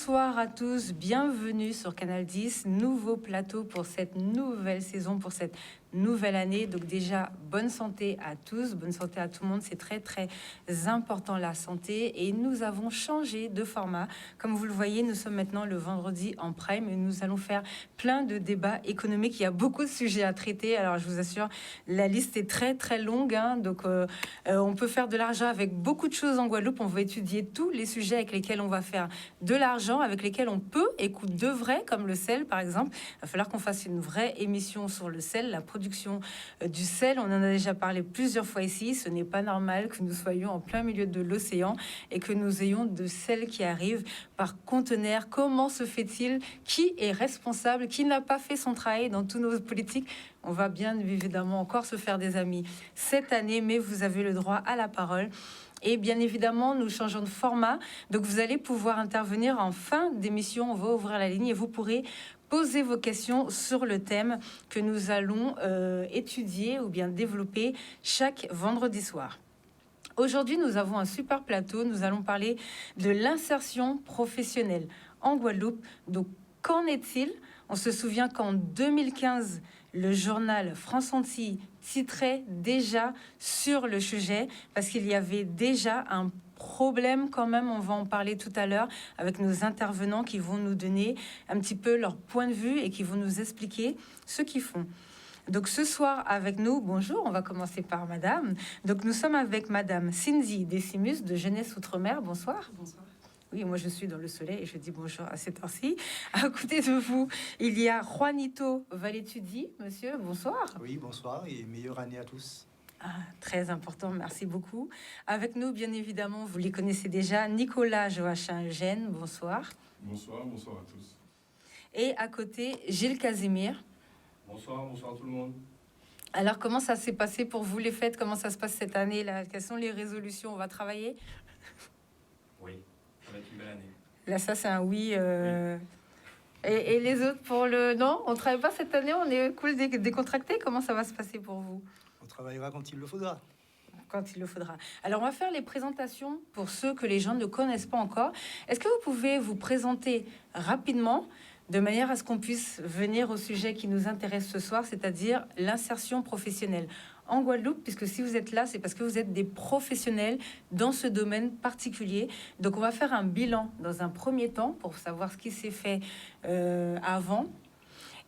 Bonsoir à tous, bienvenue sur Canal 10, nouveau plateau pour cette nouvelle saison, pour cette nouvelle année. Donc déjà, bonne santé à tous, bonne santé à tout le monde, c'est très très important la santé. Et nous avons changé de format. Comme vous le voyez, nous sommes maintenant le vendredi en prime et nous allons faire plein de débats économiques. Il y a beaucoup de sujets à traiter, alors je vous assure, la liste est très très longue, hein. Donc on peut faire de l'argent avec beaucoup de choses en Guadeloupe. On va étudier tous les sujets avec lesquels on va faire de l'argent, avec lesquels on peut écouter de vrai, comme le sel par exemple. Il va falloir qu'on fasse une vraie émission sur le sel, la production du sel. On en a déjà parlé plusieurs fois ici. Ce n'est pas normal que nous soyons en plein milieu de l'océan et que nous ayons de sel qui arrive par conteneurs. Comment se fait-il? Qui est responsable? Qui n'a pas fait son travail dans tous nos politiques? On va bien évidemment encore se faire des amis cette année, mais vous avez le droit à la parole. Et bien évidemment, nous changeons de format. Donc, vous allez pouvoir intervenir en fin d'émission. On va ouvrir la ligne et vous pourrez poser vos questions sur le thème que nous allons étudier ou bien développer chaque vendredi soir. Aujourd'hui, nous avons un super plateau. Nous allons parler de l'insertion professionnelle en Guadeloupe. Donc, qu'en est-il? On se souvient qu'en 2015, le journal France Antilles titrait déjà sur le sujet parce qu'il y avait déjà un problème quand même. On va en parler tout à l'heure avec nos intervenants qui vont nous donner un petit peu leur point de vue et qui vont nous expliquer ce qu'ils font. Donc ce soir avec nous, bonjour, on va commencer par madame. Donc nous sommes avec madame Cindy Decimus de Jeunesse Outre-mer. Bonsoir. Bonsoir. Oui, moi je suis dans le soleil et je dis bonjour à cette heure-ci. À côté de vous, il y a Juanito Valetudi. Monsieur, bonsoir. Oui, bonsoir et meilleure année à tous. Ah, très important, merci beaucoup. Avec nous, bien évidemment, vous les connaissez déjà, Nicolas Joachim Eugène, bonsoir. Bonsoir, bonsoir à tous. Et à côté, Gilles Casimir. Bonsoir, bonsoir tout le monde. Alors, comment ça s'est passé pour vous les fêtes? Comment ça se passe cette année là? Quelles sont les résolutions? On va travailler? Oui, ça va être une belle année. Là, ça, c'est un oui. Et les autres pour le... Non, on ne travaille pas cette année, on est cool décontracté. Comment ça va se passer pour vous? On travaillera quand il le faudra. Quand il le faudra. Alors, on va faire les présentations pour ceux que les gens ne connaissent pas encore. Est-ce que vous pouvez vous présenter rapidement de manière à ce qu'on puisse venir au sujet qui nous intéresse ce soir, c'est-à-dire l'insertion professionnelle en Guadeloupe, puisque si vous êtes là, c'est parce que vous êtes des professionnels dans ce domaine particulier. Donc, on va faire un bilan dans un premier temps pour savoir ce qui s'est fait avant.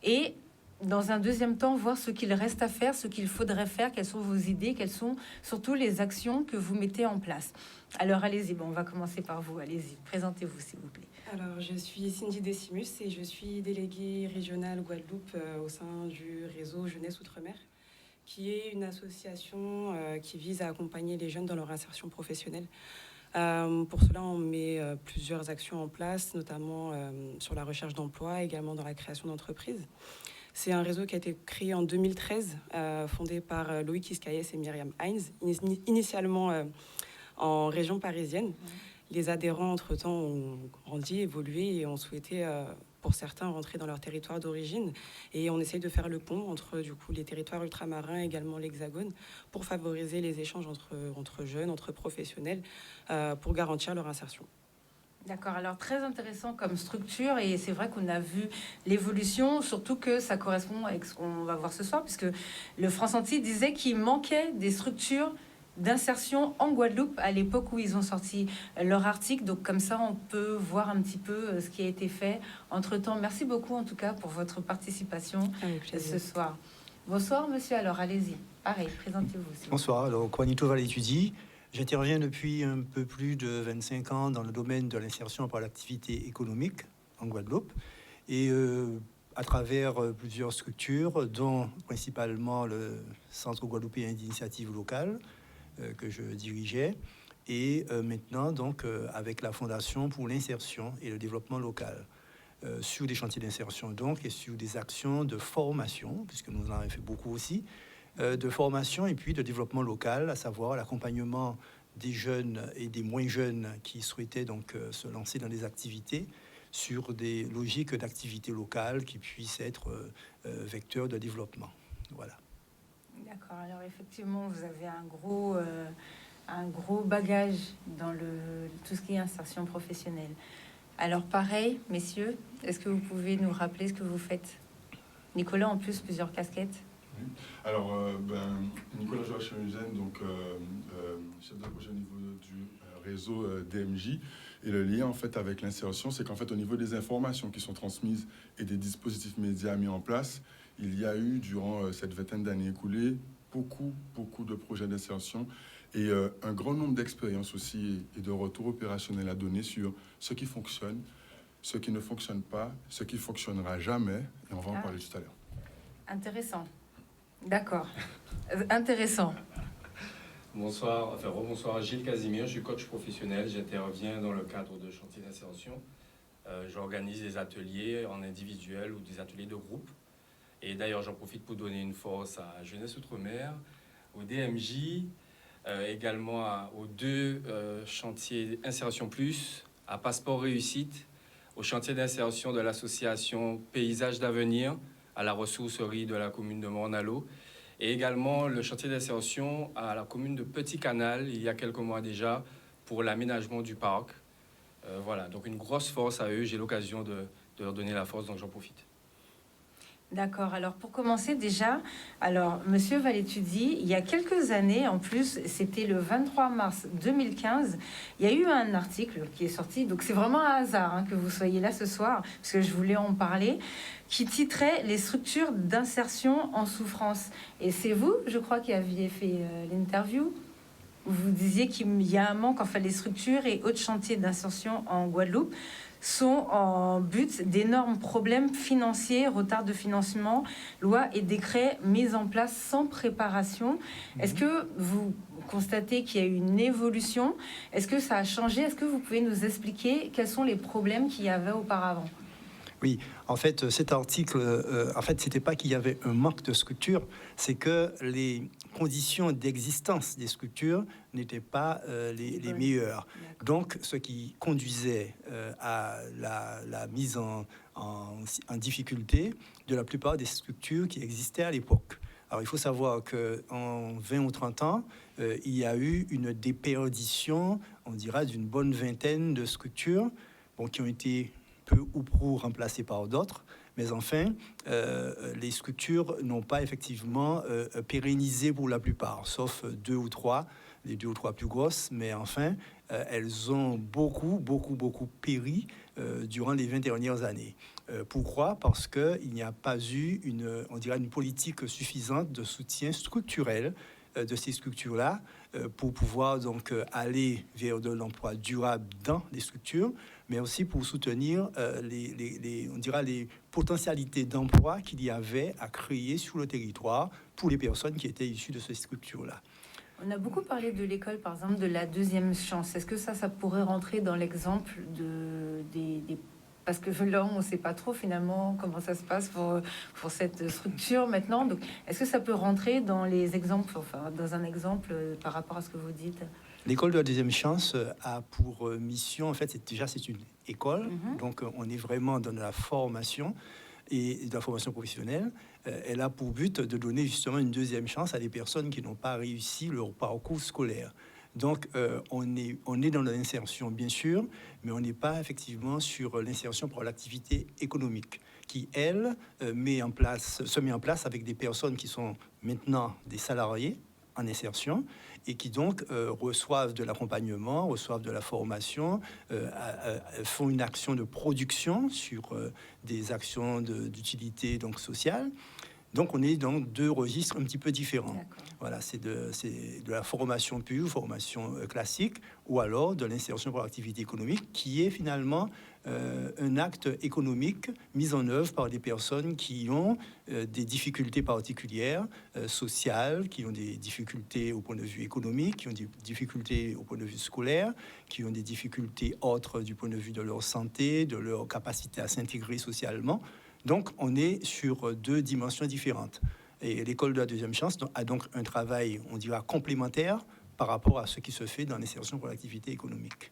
Et dans un deuxième temps, voir ce qu'il reste à faire, ce qu'il faudrait faire, quelles sont vos idées, quelles sont surtout les actions que vous mettez en place. Alors, allez-y, bon, on va commencer par vous. Allez-y, présentez-vous, s'il vous plaît. Alors, je suis Cindy Decimus et je suis déléguée régionale Guadeloupe au sein du réseau Jeunesse Outre-mer, qui est une association qui vise à accompagner les jeunes dans leur insertion professionnelle. Pour cela, on met plusieurs actions en place, notamment sur la recherche d'emploi, également dans la création d'entreprises. C'est un réseau qui a été créé en 2013, fondé par Loïc Iscaïès et Myriam Heinz, initialement en région parisienne. Les adhérents, entre-temps, ont grandi, évolué et ont souhaité, pour certains, rentrer dans leur territoire d'origine. Et on essaye de faire le pont entre du coup, les territoires ultramarins et également l'Hexagone pour favoriser les échanges entre jeunes, entre professionnels, pour garantir leur insertion. D'accord, alors très intéressant comme structure et c'est vrai qu'on a vu l'évolution, surtout que ça correspond avec ce qu'on va voir ce soir, puisque le France Antilles disait qu'il manquait des structures d'insertion en Guadeloupe à l'époque où ils ont sorti leur article. Donc comme ça, on peut voir un petit peu ce qui a été fait entre-temps. Merci beaucoup en tout cas pour votre participation ce soir. Bonsoir monsieur, alors allez-y. Pareil, présentez-vous. Bonsoir, alors Juanito Valetudi. J'interviens depuis un peu plus de 25 ans dans le domaine de l'insertion par l'activité économique en Guadeloupe et à travers plusieurs structures, dont principalement le Centre guadeloupéen d'initiative locale que je dirigeais et maintenant donc avec la Fondation pour l'insertion et le développement local sur des chantiers d'insertion donc et sur des actions de formation, puisque nous en avons fait beaucoup aussi, de formation et puis de développement local, à savoir l'accompagnement des jeunes et des moins jeunes qui souhaitaient donc se lancer dans des activités sur des logiques d'activité locale qui puissent être vecteurs de développement. Voilà. D'accord, alors effectivement, vous avez un gros bagage dans tout ce qui est insertion professionnelle. Alors pareil, messieurs, est-ce que vous pouvez nous rappeler ce que vous faites? Nicolas, en plus, plusieurs casquettes. Oui. Alors, Nicolas Joachim Eugène, donc chef de projet au niveau du réseau DMJ. Et le lien en fait avec l'insertion, c'est qu'en fait au niveau des informations qui sont transmises et des dispositifs médias mis en place, il y a eu durant cette vingtaine d'années écoulées beaucoup de projets d'insertion et un grand nombre d'expériences aussi et de retours opérationnels à donner sur ce qui fonctionne, ce qui ne fonctionne pas, ce qui fonctionnera jamais, et on va en parler tout à l'heure. Intéressant. D'accord. Intéressant. Bonsoir, rebonsoir, Gilles Casimir, je suis coach professionnel, j'interviens dans le cadre de chantier d'insertion. J'organise des ateliers en individuel ou des ateliers de groupe. Et d'ailleurs, j'en profite pour donner une force à Jeunesse Outre-mer, au DMJ, également aux deux chantiers Insertion Plus, à Passeport Réussite, au chantier d'insertion de l'association Paysages d'Avenir, à la ressourcerie de la commune de Morne-à-l'Eau, et également le chantier d'insertion à la commune de Petit Canal, il y a quelques mois déjà, pour l'aménagement du parc. Voilà, donc une grosse force à eux, j'ai l'occasion de leur donner la force, donc j'en profite. D'accord. Alors, pour commencer déjà, alors, Monsieur Valétudi, il y a quelques années, en plus, c'était le 23 mars 2015, il y a eu un article qui est sorti, donc c'est vraiment un hasard que vous soyez là ce soir, parce que je voulais en parler, qui titrait « Les structures d'insertion en souffrance ». Et c'est vous, je crois, qui aviez fait l'interview, où vous disiez qu'il y a un manque, enfin, les structures et autres chantiers d'insertion en Guadeloupe sont en but d'énormes problèmes financiers, retard de financement, lois et décrets mis en place sans préparation. Est-ce que vous constatez qu'il y a eu une évolution? Est-ce que ça a changé? Est-ce que vous pouvez nous expliquer quels sont les problèmes qu'il y avait auparavant? Oui, en fait, cet article, c'était pas qu'il y avait un manque de structure, c'est que les conditions d'existence des structures n'étaient pas les meilleures. Donc, ce qui conduisait à la mise en difficulté de la plupart des structures qui existaient à l'époque. Alors, il faut savoir qu'en 20 ou 30 ans, il y a eu une déperdition, on dira, d'une bonne vingtaine de structures qui ont été peu ou prou remplacées par d'autres, mais enfin, les structures n'ont pas effectivement pérennisé pour la plupart, sauf les 2 ou 3 plus grosses, mais enfin, elles ont beaucoup péri durant les 20 dernières années. Pourquoi? Parce qu'il n'y a pas eu une politique suffisante de soutien structurel de ces structures-là pour pouvoir donc aller vers de l'emploi durable dans les structures, mais aussi pour soutenir les potentialités d'emploi qu'il y avait à créer sur le territoire pour les personnes qui étaient issues de ces structures-là. On a beaucoup parlé de l'école, par exemple, de la deuxième chance. Est-ce que ça pourrait rentrer dans l'exemple des parce que là, on ne sait pas trop finalement comment ça se passe pour cette structure maintenant. Donc, est-ce que ça peut rentrer dans les exemples, enfin, dans un exemple par rapport à ce que vous dites? L'école de la deuxième chance a pour mission, en fait, c'est une école. Donc, on est vraiment dans la formation et de la formation professionnelle. Elle a pour but de donner justement une deuxième chance à des personnes qui n'ont pas réussi leur parcours scolaire. Donc, on est dans l'insertion, bien sûr, mais on n'est pas effectivement sur l'insertion pour l'activité économique, qui, elle, se met en place avec des personnes qui sont maintenant des salariés en insertion et qui donc reçoivent de l'accompagnement, reçoivent de la formation, font une action de production sur des actions d'utilité donc sociale. Donc, on est dans 2 registres un petit peu différents. Voilà, c'est de la formation pure, formation classique, ou alors de l'insertion pour l'activité économique, qui est finalement un acte économique mis en œuvre par des personnes qui ont des difficultés particulières, sociales, qui ont des difficultés au point de vue économique, qui ont des difficultés au point de vue scolaire, qui ont des difficultés autres du point de vue de leur santé, de leur capacité à s'intégrer socialement. Donc, on est sur 2 dimensions différentes. Et l'école de la deuxième chance a donc un travail, on dira, complémentaire par rapport à ce qui se fait dans l'insertion pour l'activité économique.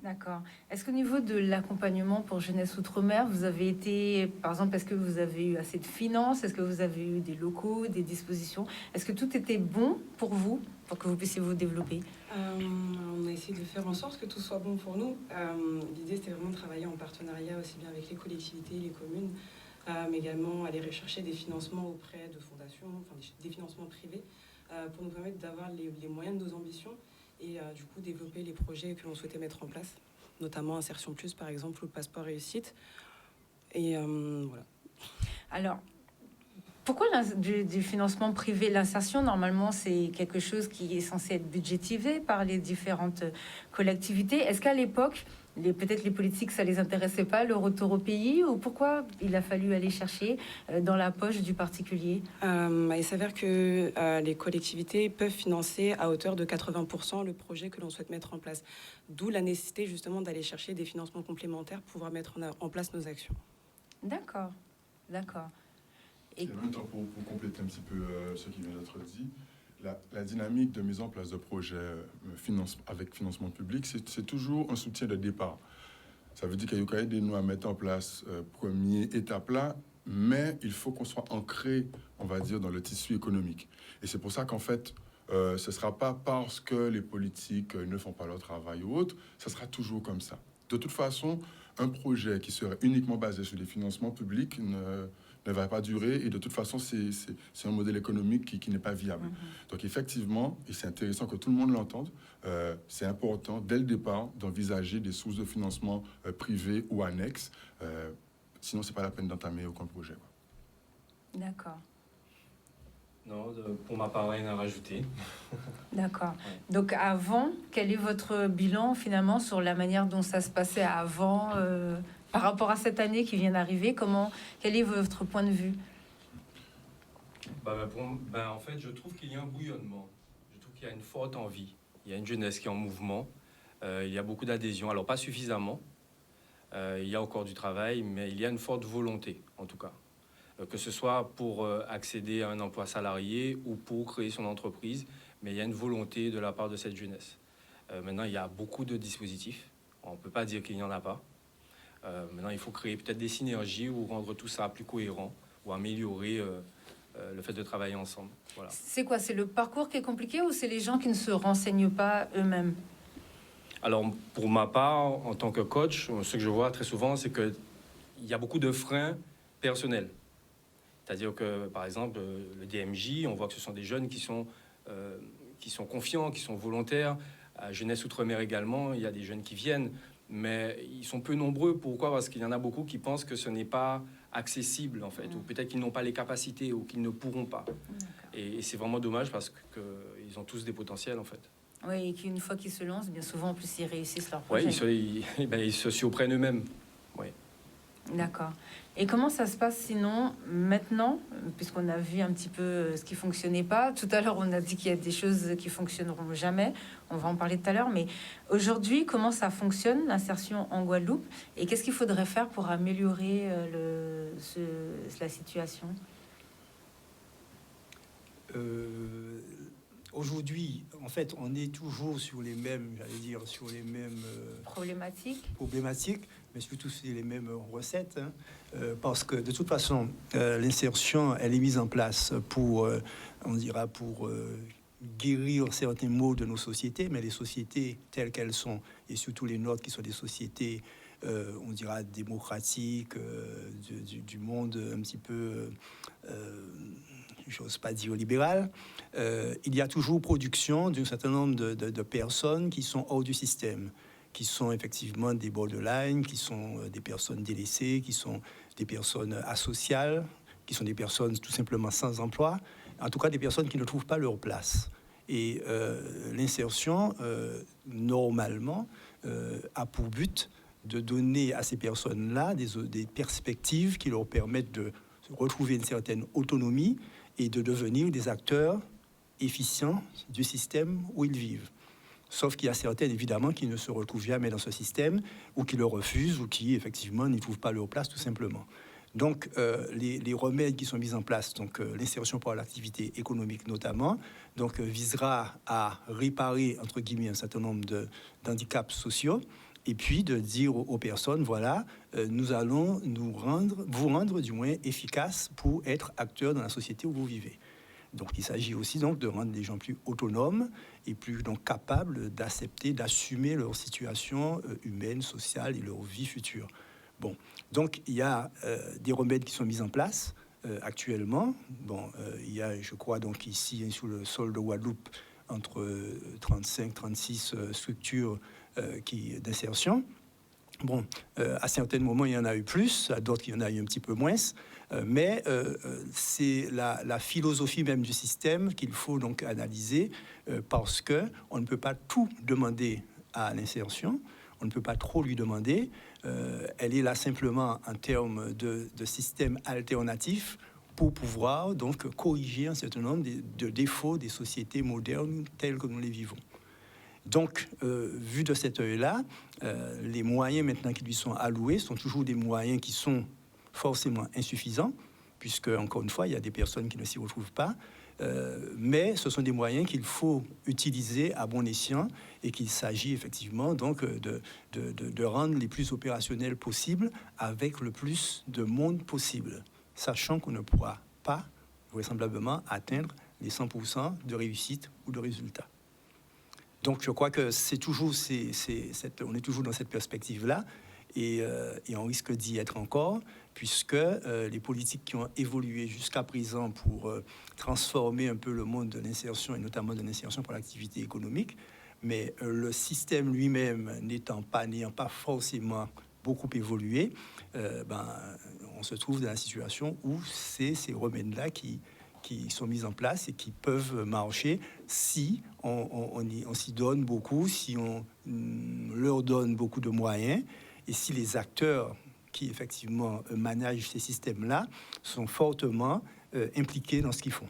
D'accord. Est-ce qu'au niveau de l'accompagnement pour Jeunesse Outre-mer, vous avez été, par exemple, est-ce que vous avez eu assez de finances? Est-ce que vous avez eu des locaux, des dispositions? Est-ce que tout était bon pour vous, pour que vous puissiez vous développer? On a essayé de faire en sorte que tout soit bon pour nous. L'idée, c'était vraiment de travailler en partenariat aussi bien avec les collectivités, les communes, mais également aller rechercher des financements auprès de fondations, enfin des financements privés, pour nous permettre d'avoir les moyens de nos ambitions et du coup développer les projets que l'on souhaitait mettre en place, notamment Insertion Plus par exemple ou le Passeport Réussite. Et voilà. Alors, pourquoi du financement privé? L'insertion, normalement, c'est quelque chose qui est censé être budgétisé par les différentes collectivités. Est-ce qu'à l'époque, peut-être les politiques, ça les intéressait pas, le retour au pays, ou pourquoi il a fallu aller chercher dans la poche du particulier? Il s'avère que les collectivités peuvent financer à hauteur de 80% le projet que l'on souhaite mettre en place. D'où la nécessité justement d'aller chercher des financements complémentaires pour pouvoir mettre en place nos actions. D'accord, d'accord. Et en même temps, pour compléter un petit peu ce qui vient d'être dit, la dynamique de mise en place de projets avec financement public, c'est toujours un soutien de départ. Ça veut dire qu'il y a quand même des nous à mettre en place, première étape là, mais il faut qu'on soit ancré, on va dire, dans le tissu économique. Et c'est pour ça qu'en fait, ce ne sera pas parce que les politiques ne font pas leur travail ou autre, ça sera toujours comme ça. De toute façon, un projet qui serait uniquement basé sur les financements publics ne va pas durer et de toute façon, c'est un modèle économique qui n'est pas viable. Donc effectivement, et c'est intéressant que tout le monde l'entende, c'est important dès le départ d'envisager des sources de financement privées ou annexes. Sinon, c'est pas la peine d'entamer aucun projet. D'accord. Non, pour ma part, rien à rajouter. D'accord. Ouais. Donc avant, quel est votre bilan finalement sur la manière dont ça se passait avant par rapport à cette année qui vient d'arriver? Quel est votre point de vue? En fait, je trouve qu'il y a un bouillonnement. Je trouve qu'il y a une forte envie. Il y a une jeunesse qui est en mouvement. Il y a beaucoup d'adhésion. Alors, pas suffisamment. Il y a encore du travail, mais il y a une forte volonté, en tout cas. Que ce soit pour accéder à un emploi salarié ou pour créer son entreprise. Mais il y a une volonté de la part de cette jeunesse. Maintenant, il y a beaucoup de dispositifs. On ne peut pas dire qu'il n'y en a pas. Maintenant, il faut créer peut-être des synergies ou rendre tout ça plus cohérent ou améliorer le fait de travailler ensemble. Voilà. C'est quoi? C'est le parcours qui est compliqué ou c'est les gens qui ne se renseignent pas eux-mêmes? Alors, pour ma part, en tant que coach, ce que je vois très souvent, c'est qu'il y a beaucoup de freins personnels. C'est-à-dire que, par exemple, le DMJ, on voit que ce sont des jeunes qui sont confiants, qui sont volontaires. À Jeunesse Outre-mer également, il y a des jeunes qui viennent, mais ils sont peu nombreux. Pourquoi? Parce qu'il y en a beaucoup qui pensent que ce n'est pas accessible, en fait, ou peut-être qu'ils n'ont pas les capacités ou qu'ils ne pourront pas. Et c'est vraiment dommage parce qu'ils ont tous des potentiels, en fait. Oui, et qu'une fois qu'ils se lancent, bien souvent, en plus, ils réussissent leur projet. Oui, ils se surprennent eux-mêmes. Oui. D'accord. Et comment ça se passe sinon, maintenant, puisqu'on a vu un petit peu ce qui fonctionnait pas. Tout à l'heure, on a dit qu'il y a des choses qui fonctionneront jamais. On va en parler tout à l'heure. Mais aujourd'hui, comment ça fonctionne, l'insertion en Guadeloupe? Et qu'est-ce qu'il faudrait faire pour améliorer la situation? Aujourd'hui, en fait, on est toujours sur les mêmes, problématiques, mais surtout sur les mêmes recettes, parce que de toute façon, l'insertion, elle est mise en place pour guérir certains maux de nos sociétés, mais les sociétés telles qu'elles sont, et surtout les nôtres qui sont des sociétés, démocratiques, du monde un petit peu... j'ose pas dire libéral, il y a toujours production d'un certain nombre de personnes qui sont hors du système, qui sont effectivement des borderline, qui sont des personnes délaissées, qui sont des personnes asociales, qui sont des personnes tout simplement sans emploi, en tout cas des personnes qui ne trouvent pas leur place. Et l'insertion, normalement, a pour but de donner à ces personnes-là des perspectives qui leur permettent de retrouver une certaine autonomie et de devenir des acteurs efficients du système où ils vivent. Sauf qu'il y a certaines, évidemment, qui ne se retrouvent jamais dans ce système, ou qui le refusent, ou qui, effectivement, n'y trouvent pas leur place, tout simplement. Donc, les remèdes qui sont mis en place, donc l'insertion par l'activité économique notamment, donc visera à réparer, entre guillemets, un certain nombre d'handicaps sociaux, et puis de dire aux personnes, voilà, nous allons vous rendre du moins efficaces pour être acteurs dans la société où vous vivez. Donc il s'agit aussi donc de rendre les gens plus autonomes et plus donc capables d'accepter, d'assumer leur situation humaine, sociale et leur vie future. Bon, donc il y a des remèdes qui sont mis en place actuellement. Bon, il y a, je crois donc ici sur le sol de Guadeloupe entre 35-36 structures d'insertion. Bon, à certains moments, il y en a eu plus, à d'autres, il y en a eu un petit peu moins. Mais c'est la philosophie même du système qu'il faut donc analyser parce qu'on ne peut pas tout demander à l'insertion, on ne peut pas trop lui demander. Elle est là simplement en termes de système alternatif pour pouvoir donc corriger un certain nombre de défauts des sociétés modernes telles que nous les vivons. Donc, vu de cet œil-là, les moyens maintenant qui lui sont alloués sont toujours des moyens qui sont forcément insuffisants, puisque, encore une fois, il y a des personnes qui ne s'y retrouvent pas, mais ce sont des moyens qu'il faut utiliser à bon escient et qu'il s'agit effectivement donc de rendre les plus opérationnels possibles avec le plus de monde possible, sachant qu'on ne pourra pas, vraisemblablement, atteindre les 100% de réussite ou de résultat. Donc, je crois que on est toujours dans cette perspective-là et on risque d'y être encore, puisque les politiques qui ont évolué jusqu'à présent pour transformer un peu le monde de l'insertion, et notamment de l'insertion pour l'activité économique, mais le système lui-même n'ayant pas forcément beaucoup évolué, on se trouve dans la situation où c'est ces remèdes-là qui sont mis en place et qui peuvent marcher si on s'y donne beaucoup, si on leur donne beaucoup de moyens et si les acteurs qui effectivement managent ces systèmes-là sont fortement impliqués dans ce qu'ils font.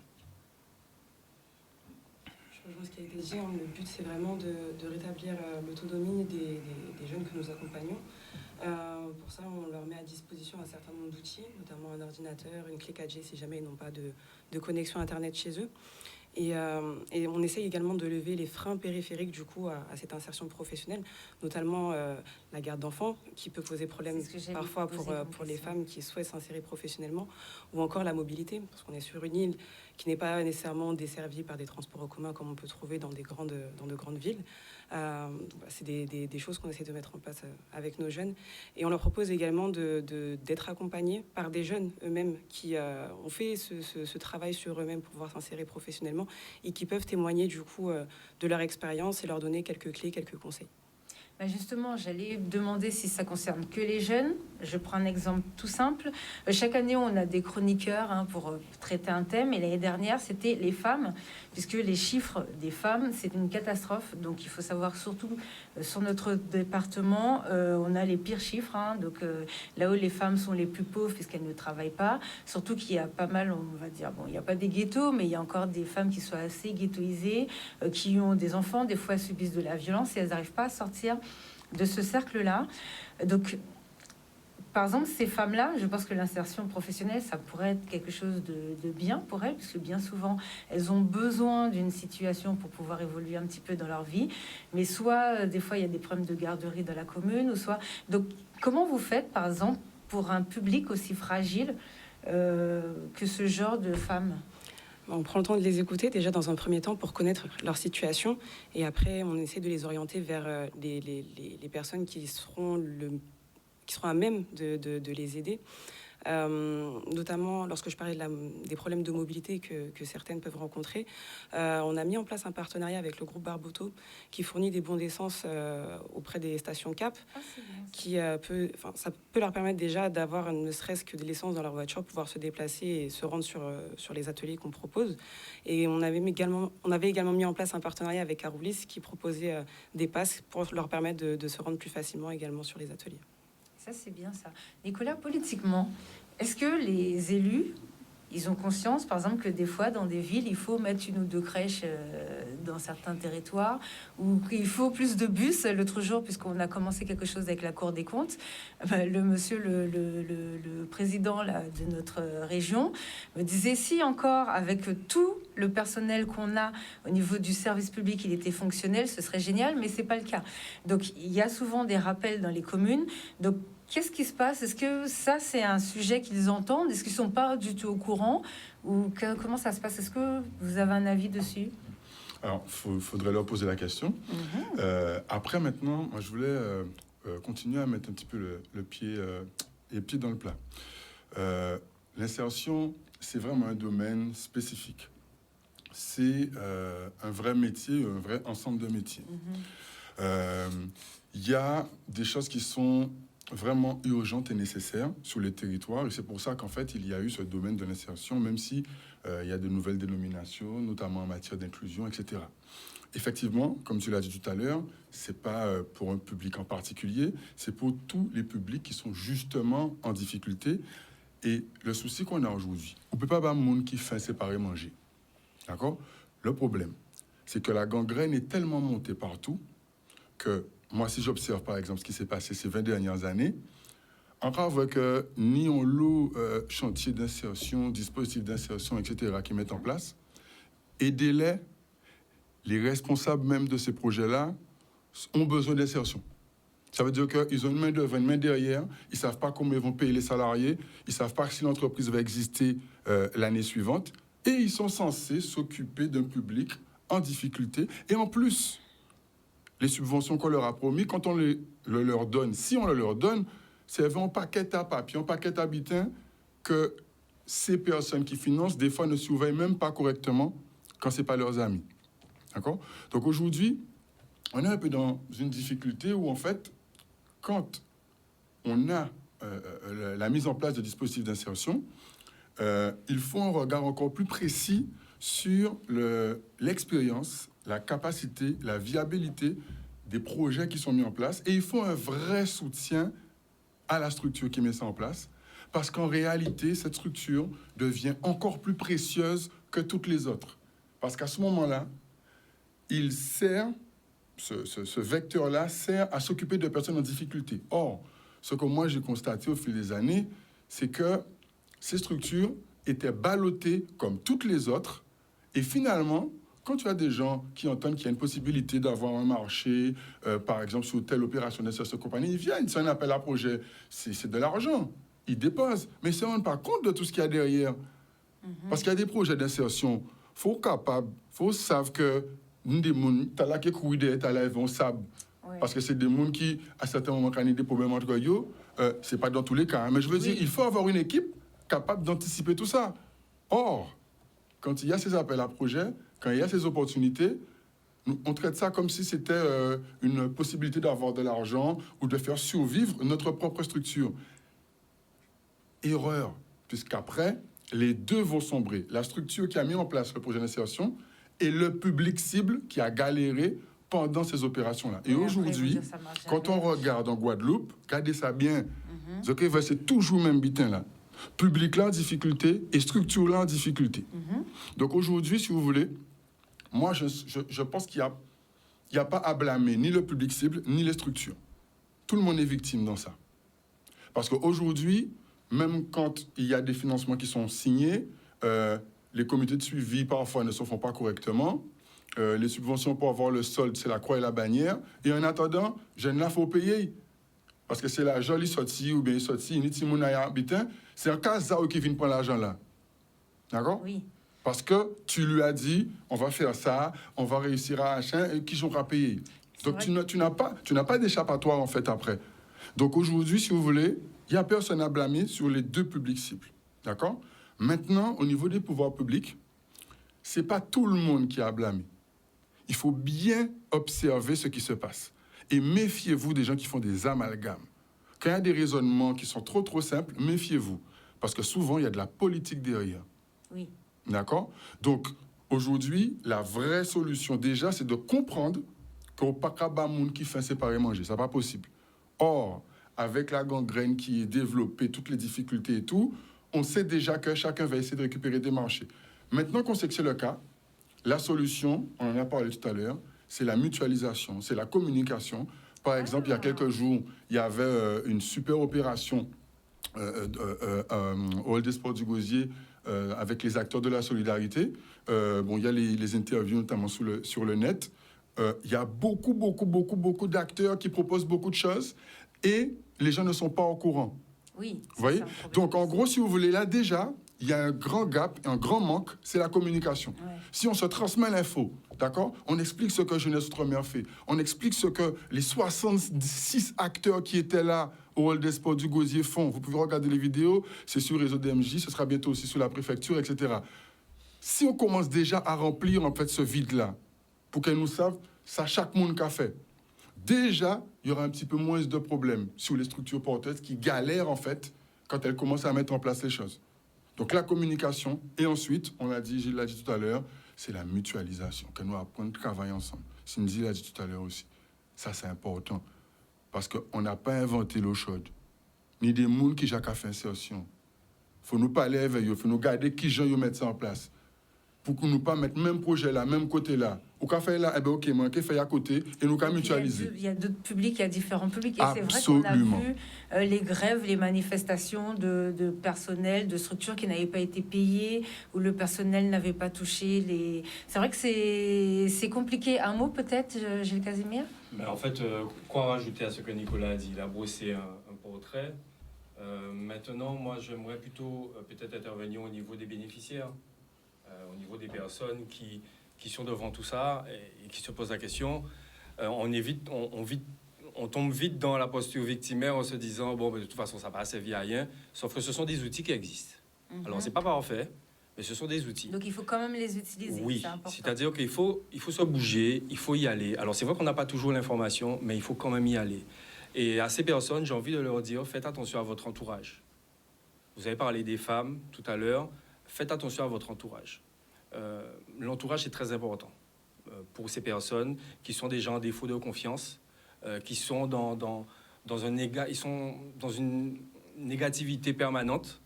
Je rejoins ce qui a été dit. Le but, c'est vraiment de rétablir l'autonomie des jeunes que nous accompagnons. Pour ça, on leur met à disposition un certain nombre d'outils, notamment un ordinateur, une clé 4G si jamais ils n'ont pas de connexion Internet chez eux. Et on essaye également de lever les freins périphériques du coup à cette insertion professionnelle, notamment la garde d'enfants qui peut poser problème parfois pour les femmes qui souhaitent s'insérer professionnellement, ou encore la mobilité, parce qu'on est sur une île qui n'est pas nécessairement desservie par des transports en commun comme on peut trouver dans de grandes villes. C'est des choses qu'on essaie de mettre en place avec nos jeunes. Et on leur propose également d'être accompagnés par des jeunes eux-mêmes qui ont fait ce travail sur eux-mêmes pour pouvoir s'insérer professionnellement et qui peuvent témoigner du coup de leur expérience et leur donner quelques clés, quelques conseils. Justement, j'allais demander si ça concerne que les jeunes. Je prends un exemple tout simple. Chaque année, on a des chroniqueurs pour traiter un thème. Et l'année dernière, c'était les femmes, puisque les chiffres des femmes, c'est une catastrophe. Donc, il faut savoir surtout sur notre département, on a les pires chiffres. Donc, là où les femmes sont les plus pauvres, puisqu'elles ne travaillent pas. Surtout qu'il y a pas mal, on va dire, bon, il n'y a pas des ghettos, mais il y a encore des femmes qui sont assez ghettoisées, qui ont des enfants, des fois subissent de la violence et elles n'arrivent pas à sortir de ce cercle-là. Donc, par exemple, ces femmes-là, je pense que l'insertion professionnelle, ça pourrait être quelque chose de bien pour elles, parce que bien souvent, elles ont besoin d'une situation pour pouvoir évoluer un petit peu dans leur vie. Mais soit, des fois, il y a des problèmes de garderie dans la commune, ou soit... Donc, comment vous faites, par exemple, pour un public aussi fragile que ce genre de femmes ? On prend le temps de les écouter déjà dans un premier temps pour connaître leur situation et après on essaie de les orienter vers les personnes qui seront à même de les aider. Notamment lorsque je parlais des problèmes de mobilité que certaines peuvent rencontrer, on a mis en place un partenariat avec le groupe Barboto qui fournit des bons d'essence auprès des stations CAP, ça peut leur permettre déjà d'avoir ne serait-ce que de l'essence dans leur voiture, pouvoir se déplacer et se rendre sur les ateliers qu'on propose. Et on avait également mis en place un partenariat avec Aroulis qui proposait des passes pour leur permettre de se rendre plus facilement également sur les ateliers. Ça, c'est bien ça. Nicolas, politiquement, est-ce que les élus, ils ont conscience, par exemple, que des fois, dans des villes, il faut mettre une ou deux crèches dans certains territoires, ou qu'il faut plus de bus. L'autre jour, puisqu'on a commencé quelque chose avec la Cour des comptes, le monsieur, le président là, de notre région, me disait si encore avec tout le personnel qu'on a au niveau du service public, il était fonctionnel, ce serait génial, mais c'est pas le cas. Donc il y a souvent des rappels dans les communes. Donc qu'est-ce qui se passe? Est-ce que ça, c'est un sujet qu'ils entendent? Est-ce qu'ils sont pas du tout au courant? Ou comment ça se passe? Est-ce que vous avez un avis dessus? Alors, faudrait leur poser la question. Après, maintenant, moi, je voulais continuer à mettre un petit peu les pieds dans le plat. L'insertion, c'est vraiment un domaine spécifique. C'est un vrai métier, un vrai ensemble de métiers. Il y a des choses qui sont vraiment urgentes et nécessaires sur les territoires, et c'est pour ça qu'en fait, il y a eu ce domaine de l'insertion, même si il y a de nouvelles dénominations, notamment en matière d'inclusion, etc. Effectivement, comme tu l'as dit tout à l'heure, c'est pas pour un public en particulier, c'est pour tous les publics qui sont justement en difficulté. Et le souci qu'on a aujourd'hui, on peut pas avoir un monde qui fait séparer manger. D'accord? Le problème, c'est que la gangrène est tellement montée partout que moi, si j'observe par exemple ce qui s'est passé ces 20 dernières années, encore avec ni on loue chantier d'insertion, dispositifs d'insertion, etc., qui mettent en place, aidez-les, les responsables même de ces projets-là ont besoin d'insertion. Ça veut dire qu'ils ont une main devant, une main derrière, ils ne savent pas comment ils vont payer les salariés, ils ne savent pas si l'entreprise va exister l'année suivante, et ils sont censés s'occuper d'un public en difficulté. Et en plus, les subventions qu'on leur a promis, quand on le leur donne, si on le leur donne, c'est un paquet à papier, un paquet à butin que ces personnes qui financent, des fois, ne surveillent même pas correctement quand ce n'est pas leurs amis. D'accord? Donc aujourd'hui, on est un peu dans une difficulté où, en fait, quand on a la mise en place de dispositifs d'insertion, il faut un regard encore plus précis sur l'expérience, la capacité, la viabilité des projets qui sont mis en place. Et il faut un vrai soutien à la structure qui met ça en place, parce qu'en réalité, cette structure devient encore plus précieuse que toutes les autres. Parce qu'à ce moment-là, il sert, ce vecteur-là sert à s'occuper de personnes en difficulté. Or, ce que moi j'ai constaté au fil des années, c'est que ces structures étaient ballottées comme toutes les autres. Et finalement, quand tu as des gens qui entendent qu'il y a une possibilité d'avoir un marché, par exemple sur telle opération d'insertion compagnie, ils viennent, c'est un appel à projet, c'est de l'argent. Ils déposent, mais ils ne se rendent pas compte de tout ce qu'il y a derrière. Parce qu'il y a des projets d'insertion, faut savoir que nous des gens, t'as là qui couillent derrière, t'as là ils vont sable. Parce que c'est des gens qui, à certains moments, quand ils ont des problèmes entre eux, c'est pas dans tous les cas. Hein, mais je veux dire, il faut avoir une équipe capable d'anticiper tout ça. Or, quand il y a ces appels à projets, quand il y a ces opportunités, on traite ça comme si c'était une possibilité d'avoir de l'argent ou de faire survivre notre propre structure. Erreur, puisqu'après, les deux vont sombrer. La structure qui a mis en place le projet d'insertion et le public cible qui a galéré pendant ces opérations-là. Et aujourd'hui, quand on regarde en Guadeloupe, regardez ça bien, c'est toujours le même bitin là. Public là en difficulté et structure là en difficulté. Donc aujourd'hui, si vous voulez, moi je pense qu'il n'y a pas à blâmer ni le public cible, ni les structures. Tout le monde est victime dans ça. Parce qu'aujourd'hui, même quand il y a des financements qui sont signés, les comités de suivi parfois ne se font pas correctement. Les subventions pour avoir le solde, c'est la croix et la bannière. Et en attendant, je ne la faut payer. Parce que c'est la jolie sortie ou bien sortie, c'est un cas qui vient prendre l'argent là. D'accord? Oui. Parce que tu lui as dit, on va faire ça, on va réussir à acheter, et qui sont à payer. Donc tu n'as pas d'échappatoire en fait après. Donc aujourd'hui, si vous voulez, il n'y a personne à blâmer sur les deux publics cibles. D'accord? Maintenant, au niveau des pouvoirs publics, ce n'est pas tout le monde qui a à blâmer. Il faut bien observer ce qui se passe. Et méfiez-vous des gens qui font des amalgames. Quand il y a des raisonnements qui sont trop simples, méfiez-vous. Parce que souvent, il y a de la politique derrière. Oui. D'accord? Donc, aujourd'hui, la vraie solution, déjà, c'est de comprendre qu'au Pakaba Moun qui fait séparer manger. Ça n'est pas possible. Or, avec la gangrène qui est développée, toutes les difficultés et tout, on sait déjà que chacun va essayer de récupérer des marchés. Maintenant qu'on sait que c'est le cas, La solution, on en a parlé tout à l'heure, c'est la mutualisation, c'est la communication. Par exemple, il y a quelques jours, il y avait une super opération au Hall des Sports du Gosier avec les acteurs de la solidarité. Il y a les interviews notamment sur le net. Il y a beaucoup d'acteurs qui proposent beaucoup de choses et les gens ne sont pas au courant. Oui. Vous voyez? Donc, en gros, si vous voulez, là, déjà, il y a un grand gap, un grand manque, c'est la communication. Ouais. Si on se transmet l'info, d'accord? On explique ce que Jeunesse Outre-mer fait. On explique ce que les 66 acteurs qui étaient là au Hall des Sports du Gosier font. Vous pouvez regarder les vidéos, c'est sur le réseau DMJ, ce sera bientôt aussi sur la préfecture, etc. Si on commence déjà à remplir, en fait, ce vide-là, pour qu'elles nous savent, ça chaque monde qu'a fait. Déjà, il y aura un petit peu moins de problèmes sur les structures porteuses qui galèrent, en fait, quand elles commencent à mettre en place les choses. Donc, la communication, et ensuite, on l'a dit, Gilles l'a dit tout à l'heure, c'est la mutualisation, que nous apprenons à travailler ensemble. Cindy l'a dit tout à l'heure aussi. Ça, c'est important. Parce qu'on n'a pas inventé l'eau chaude, ni des moules qui ont fait insertion. Il faut nous parler avec eux, il faut nous garder qui gens mettent ça en place. Pour que nous pas mettre même projet là, même côté là. Au café là, eh ben ok, moi, qui fait à côté et nous qu'à mutualiser. Il y a d'autres publics, il y a différents publics. Et Absolument. c'est vrai qu'on a vu les grèves, les manifestations de personnel, de structures qui n'avaient pas été payées, où le personnel n'avait pas touché les... C'est vrai que c'est compliqué. Un mot peut-être, Gilles Casimir? Mais en fait, quoi rajouter à ce que Nicolas a dit? Il a brossé un portrait. Maintenant, moi, j'aimerais plutôt peut-être intervenir au niveau des bénéficiaires, au niveau des personnes qui sont devant tout ça et qui se posent la question. On tombe vite dans la posture victimaire en se disant bon, de toute façon, ça va servir à rien. Sauf que ce sont des outils qui existent. Alors, c'est pas parfait, mais ce sont des outils. Donc, il faut quand même les utiliser. Oui, c'est c'est-à-dire qu'il faut se bouger, il faut y aller. Alors, c'est vrai qu'on n'a pas toujours l'information, mais il faut quand même y aller. Et à ces personnes, j'ai envie de leur dire, faites attention à votre entourage. Vous avez parlé des femmes tout à l'heure. Faites attention à votre entourage. L'entourage est très important pour ces personnes qui sont déjà en défaut de confiance, qui sont dans une négativité permanente.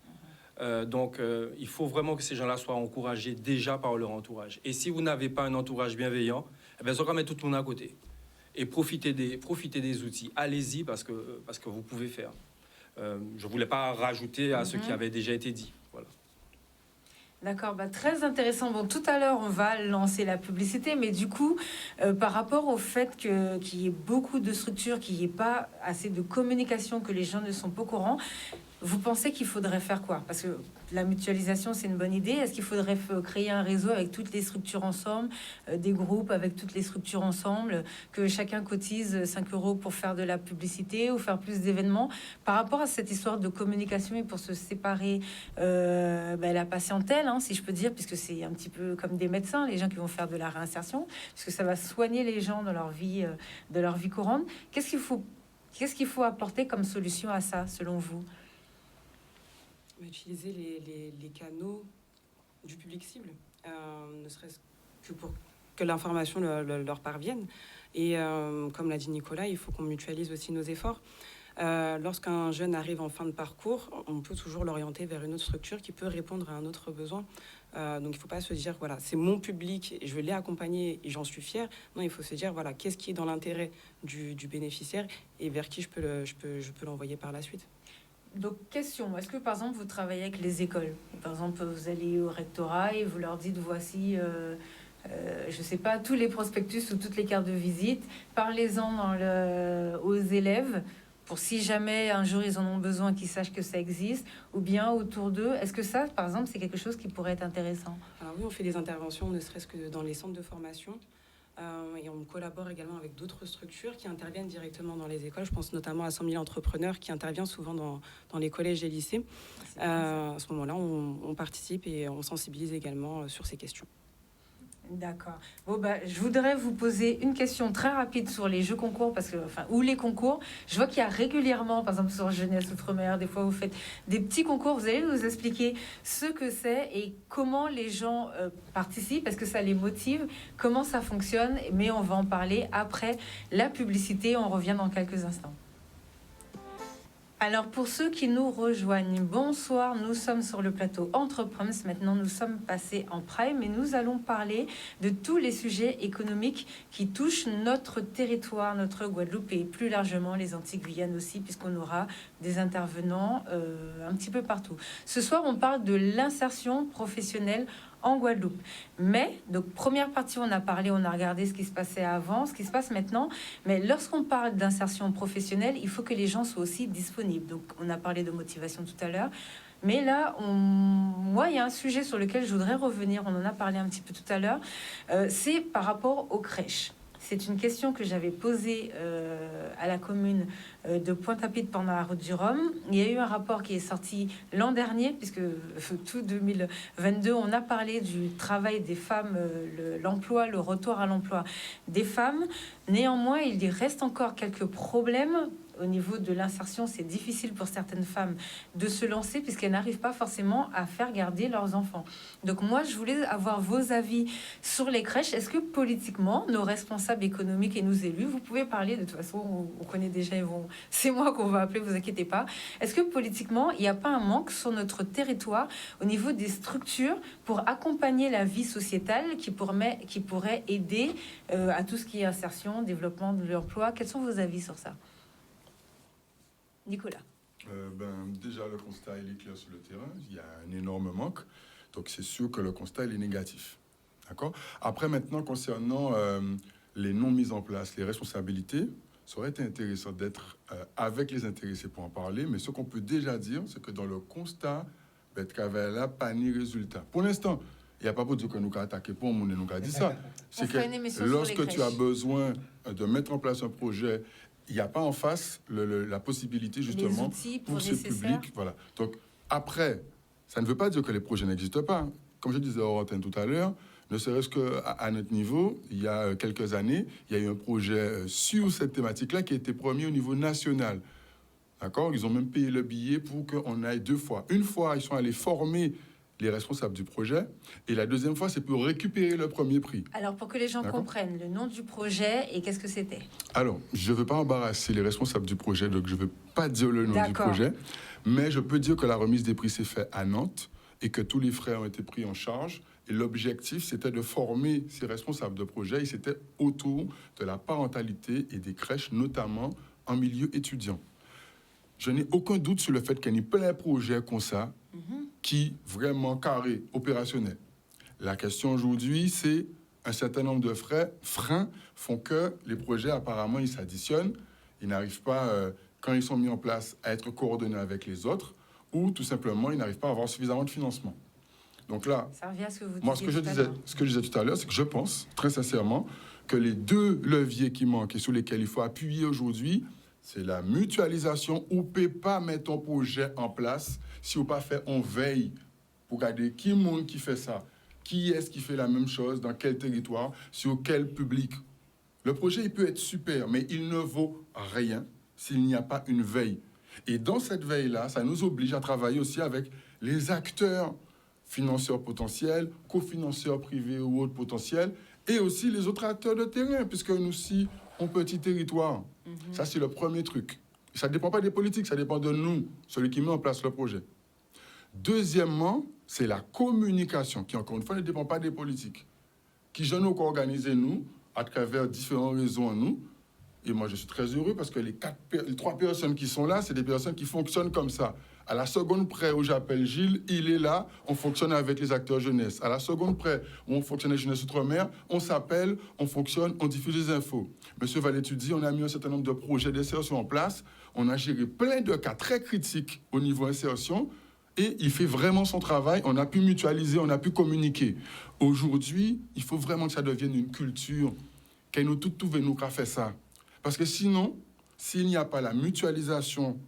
Donc, il faut vraiment que ces gens-là soient encouragés déjà par leur entourage. Et si vous n'avez pas un entourage bienveillant, eh bien, ça va mettre tout le monde à côté. Et profitez des outils. Allez-y parce que vous pouvez faire. Je ne voulais pas rajouter à ce qui avait déjà été dit. Voilà. D'accord, très intéressant. Bon, tout à l'heure, on va lancer la publicité, mais du coup, par rapport au fait qu'il y ait beaucoup de structures, qu'il n'y ait pas assez de communication, que les gens ne sont pas au courant, vous pensez qu'il faudrait faire quoi? Parce que la mutualisation, c'est une bonne idée. Est-ce qu'il faudrait créer un réseau avec toutes les structures ensemble, des groupes avec toutes les structures ensemble, que chacun cotise 5 € pour faire de la publicité ou faire plus d'événements? Par rapport à cette histoire de communication et pour se séparer la patientèle, si je peux dire, puisque c'est un petit peu comme des médecins, les gens qui vont faire de la réinsertion, puisque ça va soigner les gens dans leur vie courante. Qu'est-ce qu'il faut apporter comme solution à ça, selon vous? Utiliser les canaux du public cible, ne serait-ce que pour que l'information leur parvienne. Et comme l'a dit Nicolas, il faut qu'on mutualise aussi nos efforts. Lorsqu'un jeune arrive en fin de parcours, on peut toujours l'orienter vers une autre structure qui peut répondre à un autre besoin. Donc il ne faut pas se dire, voilà, c'est mon public, et je l'ai accompagné et j'en suis fier. Non, il faut se dire, voilà, qu'est-ce qui est dans l'intérêt du bénéficiaire et vers qui je peux l'envoyer par la suite. Donc, question, est-ce que, par exemple, vous travaillez avec les écoles? Par exemple, vous allez au rectorat et vous leur dites, voici, je ne sais pas, tous les prospectus ou toutes les cartes de visite. Parlez-en aux élèves pour si jamais un jour ils en ont besoin, qu'ils sachent que ça existe, ou bien autour d'eux. Est-ce que ça, par exemple, c'est quelque chose qui pourrait être intéressant? Alors oui, on fait des interventions, ne serait-ce que dans les centres de formation. Et on collabore également avec d'autres structures qui interviennent directement dans les écoles. Je pense notamment à 100 000 entrepreneurs qui interviennent souvent dans les collèges et lycées. À ce moment-là, on participe et on sensibilise également sur ces questions. D'accord. Bon, je voudrais vous poser une question très rapide sur les jeux concours, ou les concours. Je vois qu'il y a régulièrement, par exemple sur Jeunesse Outre-mer, des fois vous faites des petits concours. Vous allez nous expliquer ce que c'est et comment les gens participent, est-ce que ça les motive, comment ça fonctionne, mais on va en parler après la publicité. On revient dans quelques instants. Alors, pour ceux qui nous rejoignent, bonsoir, nous sommes sur le plateau Entreprums. Maintenant, nous sommes passés en prime et nous allons parler de tous les sujets économiques qui touchent notre territoire, notre Guadeloupe et plus largement les Antilles-Guyane aussi, puisqu'on aura des intervenants un petit peu partout. Ce soir, on parle de l'insertion professionnelle en Guadeloupe. Mais, donc, première partie, on a parlé, on a regardé ce qui se passait avant, ce qui se passe maintenant. Mais lorsqu'on parle d'insertion professionnelle, il faut que les gens soient aussi disponibles. Donc, on a parlé de motivation tout à l'heure. Mais là, moi, il y a un sujet sur lequel je voudrais revenir. On en a parlé un petit peu tout à l'heure. C'est par rapport aux crèches. C'est une question que j'avais posée à la commune de Pointe-à-Pitre pendant la route du Rhum. Il y a eu un rapport qui est sorti l'an dernier, puisque tout 2022, on a parlé du travail des femmes, l'emploi, le retour à l'emploi des femmes. Néanmoins, il y reste encore quelques problèmes. Au niveau de l'insertion, c'est difficile pour certaines femmes de se lancer puisqu'elles n'arrivent pas forcément à faire garder leurs enfants. Donc moi, je voulais avoir vos avis sur les crèches. Est-ce que politiquement, nos responsables économiques et nos élus, vous pouvez parler, de toute façon, on connaît déjà, c'est moi qu'on va appeler, vous inquiétez pas. Est-ce que politiquement, il n'y a pas un manque sur notre territoire au niveau des structures pour accompagner la vie sociétale qui pourrait aider à tout ce qui est insertion, développement de l'emploi? Quels sont vos avis sur ça? Nicolas. Déjà, le constat il est clair sur le terrain. Il y a un énorme manque. Donc, c'est sûr que le constat il est négatif. D'accord? Après, maintenant, concernant les non mises en place, les responsabilités, ça aurait été intéressant d'être avec les intéressés pour en parler. Mais ce qu'on peut déjà dire, c'est que dans le constat, là, pas ni résultat. Pour l'instant, il n'y a pas pour dire que nous avons attaqué pour nous, nous avons dit ça. C'est que lorsque tu as besoin de mettre en place un projet, il n'y a pas en face la possibilité justement pour ce public. Voilà. Donc après, ça ne veut pas dire que les projets n'existent pas. Comme je disais à Orantin tout à l'heure, ne serait-ce qu'à notre niveau, il y a quelques années, il y a eu un projet sur cette thématique-là qui a été promis au niveau national. D'accord? Ils ont même payé le billet pour qu'on aille 2 fois. Une fois, ils sont allés former les responsables du projet, et la deuxième fois, c'est pour récupérer le premier prix. Alors, pour que les gens comprennent le nom du projet et qu'est-ce que c'était? Alors, je ne veux pas embarrasser les responsables du projet, donc je ne veux pas dire le nom du projet, mais je peux dire que la remise des prix s'est faite à Nantes et que tous les frais ont été pris en charge. Et l'objectif, c'était de former ces responsables de projet, et c'était autour de la parentalité et des crèches, notamment en milieu étudiant. Je n'ai aucun doute sur le fait qu'il y ait plein de projets comme ça, qui vraiment carré, opérationnel. La question aujourd'hui, c'est un certain nombre de freins font que les projets, apparemment, ils s'additionnent. Ils n'arrivent pas, quand ils sont mis en place, à être coordonnés avec les autres, ou tout simplement, ils n'arrivent pas à avoir suffisamment de financement. Donc là, ça revient à ce que vous moi, ce que je disais tout à l'heure, c'est que je pense, très sincèrement, que les 2 leviers qui manquent et sur lesquels il faut appuyer aujourd'hui, c'est la mutualisation. On ne peut pas mettre un projet en place si on pas fait, on veille pour regarder qui monde qui fait ça, qui est-ce qui fait la même chose, dans quel territoire, sur quel public. Le projet, il peut être super, mais il ne vaut rien s'il n'y a pas une veille. Et dans cette veille-là, ça nous oblige à travailler aussi avec les acteurs financeurs potentiels, cofinanceurs privés ou autres potentiels, et aussi les autres acteurs de terrain, puisque nous aussi, on petit territoire. Ça, c'est le premier truc. Ça ne dépend pas des politiques, ça dépend de nous, celui qui met en place le projet. Deuxièmement, c'est la communication, qui, encore une fois, ne dépend pas des politiques. Qui je nous organisé, nous, à travers différents réseaux en nous. Et moi, je suis très heureux parce que les 3 personnes qui sont là, c'est des personnes qui fonctionnent comme ça. À la seconde près où j'appelle Gilles, il est là, on fonctionne avec les acteurs jeunesse. À la seconde près où on fonctionne avec Jeunesse Outre-mer, on s'appelle, on fonctionne, on diffuse des infos. Monsieur Valétudi, on a mis un certain nombre de projets d'insertion en place. On a géré plein de cas très critiques au niveau insertion. Et il fait vraiment son travail. On a pu mutualiser, on a pu communiquer. Aujourd'hui, il faut vraiment que ça devienne une culture. Qu'elle nous tout nous qu'a fait ça. Parce que sinon, s'il n'y a pas la mutualisation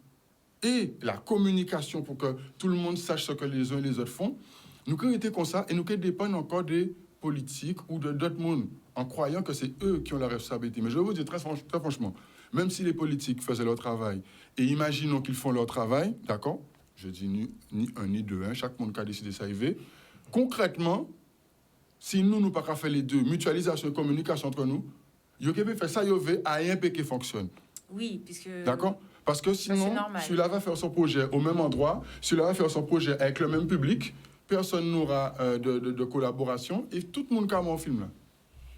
et la communication pour que tout le monde sache ce que les uns et les autres font, nous qui été comme ça et nous qui dépendons encore des politiques ou de d'autres mondes en croyant que c'est eux qui ont la responsabilité. Mais je vais vous dire très franchement, même si les politiques faisaient leur travail et imaginons qu'ils font leur travail, d'accord? Je dis ni un ni deux, chaque monde qui a décidé ça y va. Concrètement, si nous n'avons pas fait les deux, mutualisation et communication entre nous, il y a faire ça, il y a un qui fonctionne. Oui, puisque... D'accord? Parce que sinon, normal. celui-là va faire son projet au même endroit, celui-là va faire son projet avec le même public, personne n'aura de collaboration et tout le monde comme en film là.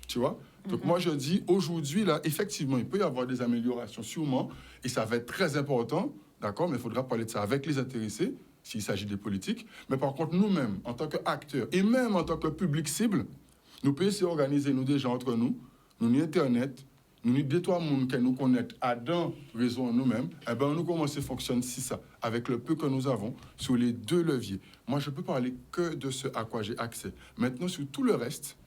Tu vois? Donc moi je dis, aujourd'hui, là, effectivement, il peut y avoir des améliorations sûrement, et ça va être très important, d'accord? Mais il faudra parler de ça avec les intéressés, s'il s'agit des politiques. Mais par contre, nous-mêmes, en tant qu'acteurs, et même en tant que public cible, nous pouvons essayer d'organiser nous déjà entre nous, nous Internet, nous deux trois monde qui nous connaissent à dans réseau nous-mêmes, eh ben nous commençons à fonctionner si ça, avec le peu que nous avons sur les deux leviers. Moi, je peux parler que de ce à quoi j'ai accès. Maintenant, sur tout le reste,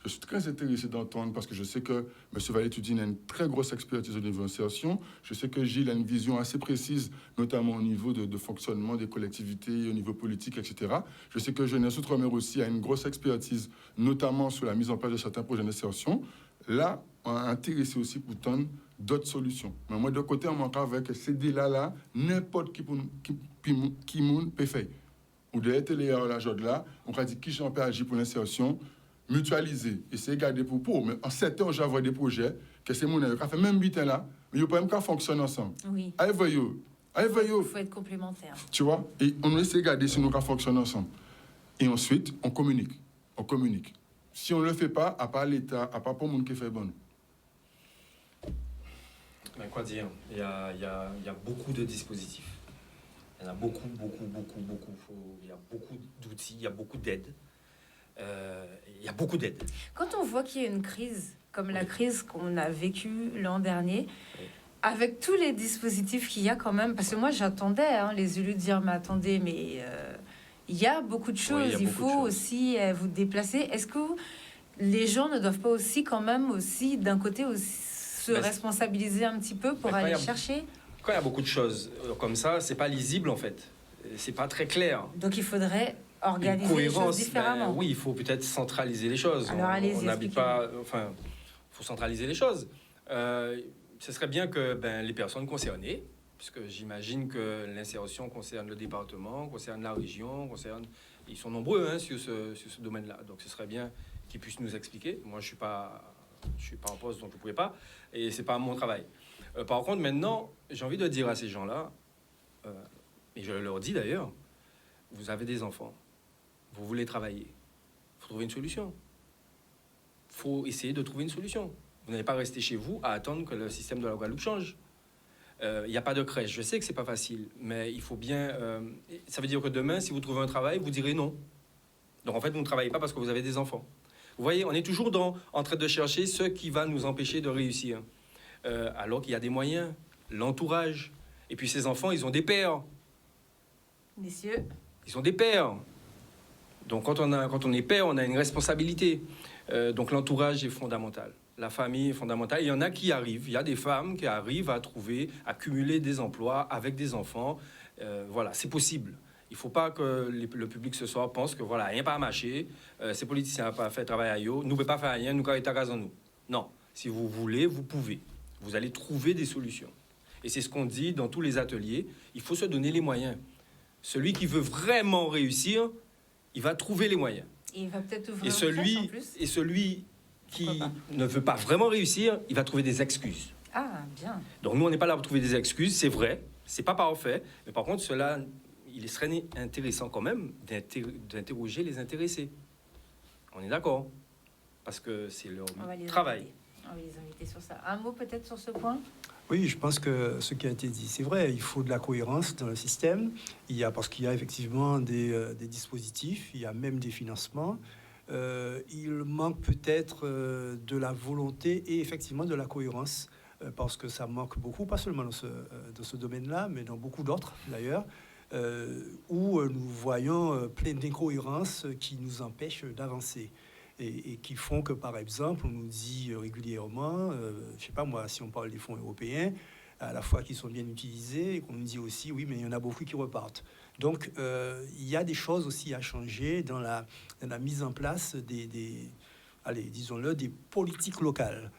je suis très intéressé d'entendre parce que je sais que M. Valétudine a une très grosse expertise au niveau d'insertion. Je sais que Gilles a une vision assez précise, notamment au niveau de fonctionnement des collectivités, au niveau politique, etc. Je sais que Jeunesse Outre-mer aussi a une grosse expertise, notamment sur la mise en place de certains projets d'insertion. Là, on est intéressé aussi pour tendre d'autres solutions. Mais moi, de côté, on manque avec ces délais-là, n'importe qui peut faire. Ou de être là, on va dire qui j'en peux agir pour l'insertion, mutualiser, essayer de garder pour. Mais en 7 ans, j'envoie des projets, que c'est mon qui fait même 8 ans là, mais ils ne peuvent même pas fonctionner ensemble. Oui. Allez, voyons. Il faut être complémentaire. Tu vois? Et on essaie de garder si nous fonctionner ensemble. Et ensuite, on communique. On communique. Si on ne le fait pas, à part l'État, à part pour le monde qui fait bon. Ben, quoi dire? Il y a beaucoup de dispositifs. Il y en a beaucoup. Il y a beaucoup d'outils, il y a beaucoup d'aides. Il y a beaucoup d'aides. Quand on voit qu'il y a une crise, comme la Oui. crise qu'on a vécue l'an dernier, Oui. avec tous les dispositifs qu'il y a quand même, parce que moi j'attendais les élus dire, mais attendez, mais il y a beaucoup de choses, Oui, il y a il beaucoup de faut choses. aussi vous déplacer. Est-ce que les gens ne doivent pas aussi quand même, aussi d'un côté, aussi, se Ben, responsabiliser un petit peu pour ben, quand aller il y a- chercher? Quand il y a beaucoup de choses comme ça, c'est pas lisible en fait. C'est pas très clair. Donc il faudrait Une organiser les choses cohérence, différemment. oui, il faut peut-être centraliser les choses. Alors, allez-y, on n'habite expliquez-moi. pas. Enfin, il faut centraliser les choses. Ce serait bien que les personnes concernées, puisque j'imagine que l'insertion concerne le département, concerne la région, ils sont nombreux sur ce domaine-là. Donc, ce serait bien qu'ils puissent nous expliquer. Moi, je suis pas en poste, donc je ne pouvais pas, et c'est pas mon travail. Par contre, maintenant, j'ai envie de dire à ces gens-là, et je leur dis d'ailleurs, vous avez des enfants, vous voulez travailler, il faut trouver une solution. Il faut essayer de trouver une solution. Vous n'allez pas rester chez vous à attendre que le système de la Guadeloupe change. Il n'y a pas de crèche. Je sais que c'est pas facile, mais il faut bien... ça veut dire que demain, si vous trouvez un travail, vous direz non. Donc en fait, vous ne travaillez pas parce que vous avez des enfants. Vous voyez, on est toujours en train de chercher ce qui va nous empêcher de réussir. Alors qu'il y a des moyens, l'entourage. Et puis ces enfants, ils ont des pères. Messieurs, Ils sont des pères. Donc quand on est père, on a une responsabilité. Donc l'entourage est fondamental. La famille est fondamentale. Il y en a qui arrivent. Il y a des femmes qui arrivent à cumuler des emplois avec des enfants. Voilà, c'est possible. Il ne faut pas que le public ce soir pense que voilà, rien pas marché, ces politiciens n'ont pas fait travail à eux, nous ne pouvons pas faire rien, nous avons été nous. Non, si vous voulez, vous pouvez. Vous allez trouver des solutions. Et c'est ce qu'on dit dans tous les ateliers. Il faut se donner les moyens. Celui qui veut vraiment réussir, il va trouver les moyens. et il va peut-être ouvrir Et une crèche en plus. celui qui Pourquoi pas? ne veut pas vraiment réussir, il va trouver des excuses. Ah, bien. Donc nous, on n'est pas là pour trouver des excuses, c'est vrai, c'est pas parfait, mais par contre, cela, il serait intéressant quand même d'interroger les intéressés. On est d'accord, parce que c'est leur On va les travail. inviter. On va les inviter sur ça. Un mot peut-être sur ce point? Oui, je pense que ce qui a été dit, c'est vrai. Il faut de la cohérence dans le système. Parce qu'il y a effectivement des dispositifs, il y a même des financements. Il manque peut-être de la volonté et effectivement de la cohérence, parce que ça manque beaucoup, pas seulement dans ce domaine-là, mais dans beaucoup d'autres d'ailleurs, où nous voyons plein d'incohérences qui nous empêchent d'avancer. Et qui font que, par exemple, on nous dit régulièrement, je sais pas moi, si on parle des fonds européens, à la fois qui sont bien utilisés, et qu'on nous dit aussi, oui, mais il y en a beaucoup qui repartent. Donc, il y a des choses aussi à changer dans la mise en place allez, disons-le, des politiques locales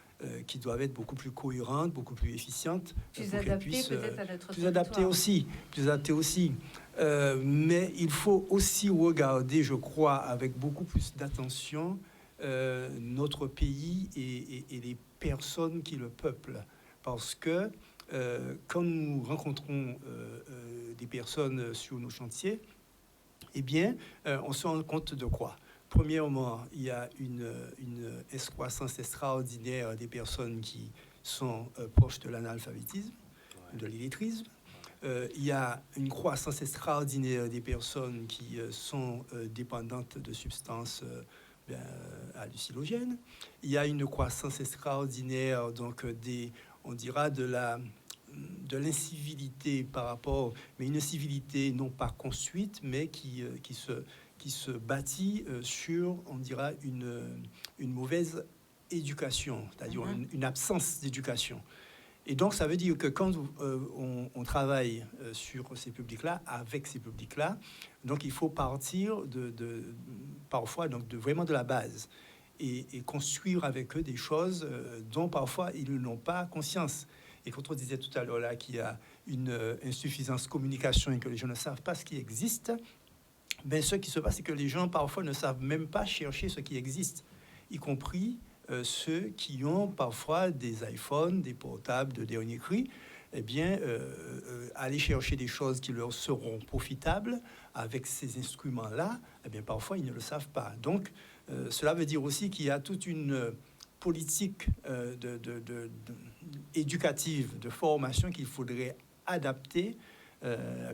qui doivent être beaucoup plus cohérentes, beaucoup plus efficientes. Plus pour qu'elles adapté puissent, peut-être à notre plus adapté territoire. aussi, plus adapté aussi. Mais il faut aussi regarder, je crois, avec beaucoup plus d'attention notre pays et les personnes qui le peuplent. Parce que quand nous rencontrons des personnes sur nos chantiers, eh bien, on se rend compte de quoi? Premièrement, il y a une croissance extraordinaire des personnes qui sont proches de l'analphabétisme, de l'illettrisme. Il y a une croissance extraordinaire des personnes qui sont dépendantes de substances hallucinogènes. Il y a une croissance extraordinaire, donc, on dira, de l'incivilité par rapport, mais une civilité non pas construite, mais qui se bâtit sur, on dira, une mauvaise éducation, c'est-à-dire une absence d'éducation. Et donc, ça veut dire que quand on travaille sur ces publics-là, avec ces publics-là, donc il faut partir parfois donc vraiment de la base et construire avec eux des choses dont parfois ils n'ont pas conscience. Et quand on disait tout à l'heure là qu'il y a une insuffisance de communication et que les gens ne savent pas ce qui existe, ben ce qui se passe, c'est que les gens parfois ne savent même pas chercher ce qui existe, y compris ceux qui ont parfois des iPhones, des portables de dernier cri. Eh bien, aller chercher des choses qui leur seront profitables avec ces instruments-là, eh bien, parfois, ils ne le savent pas. Donc, cela veut dire aussi qu'il y a toute une politique éducative, de formation qu'il faudrait adapter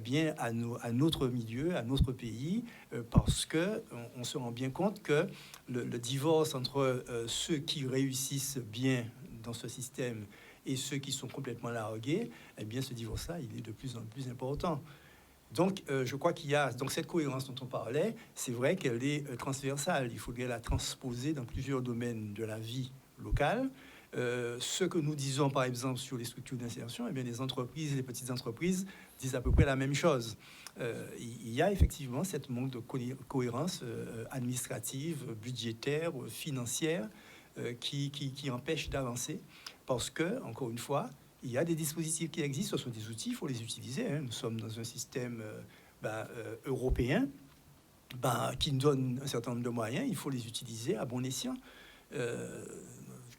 bien à notre milieu, à notre pays, parce que on se rend bien compte que le divorce entre ceux qui réussissent bien dans ce système et ceux qui sont complètement largués, eh bien ce divorce-là, il est de plus en plus important. Donc, je crois qu'il y a donc cette cohérence dont on parlait, c'est vrai qu'elle est transversale. Il faudrait la transposer dans plusieurs domaines de la vie locale. Ce que nous disons, par exemple, sur les structures d'insertion, eh bien, les entreprises, les petites entreprises disent à peu près la même chose. Il y a effectivement cette manque de cohérence administrative, budgétaire, financière, qui empêche d'avancer, parce que, encore une fois, il y a des dispositifs qui existent, ce sont des outils, il faut les utiliser. Nous sommes dans un système européen qui nous donne un certain nombre de moyens, il faut les utiliser à bon escient.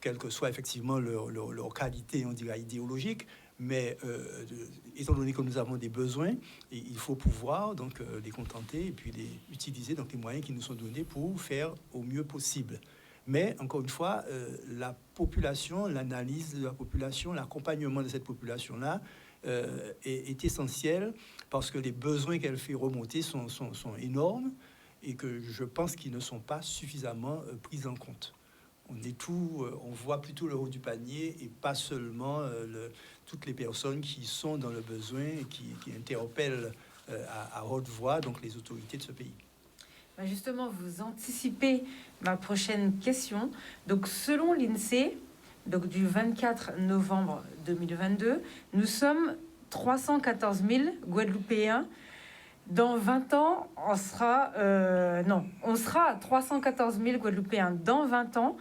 Quelle que soit effectivement leur qualité, on dirait, idéologique, mais étant donné que nous avons des besoins, il faut pouvoir donc les contenter et puis les utiliser, donc les moyens qui nous sont donnés pour faire au mieux possible. Mais encore une fois, la population, l'analyse de la population, l'accompagnement de cette population-là est essentiel, parce que les besoins qu'elle fait remonter sont énormes et que je pense qu'ils ne sont pas suffisamment pris en compte. On voit plutôt le haut du panier et pas seulement toutes les personnes qui sont dans le besoin et qui interpellent à haute voix donc les autorités de ce pays. Justement, vous anticipez ma prochaine question. Donc, selon l'INSEE, donc du 24 novembre 2022, nous sommes 314 000 Guadeloupéens. Dans 20 ans, on sera 314 000 Guadeloupéens dans 20 ans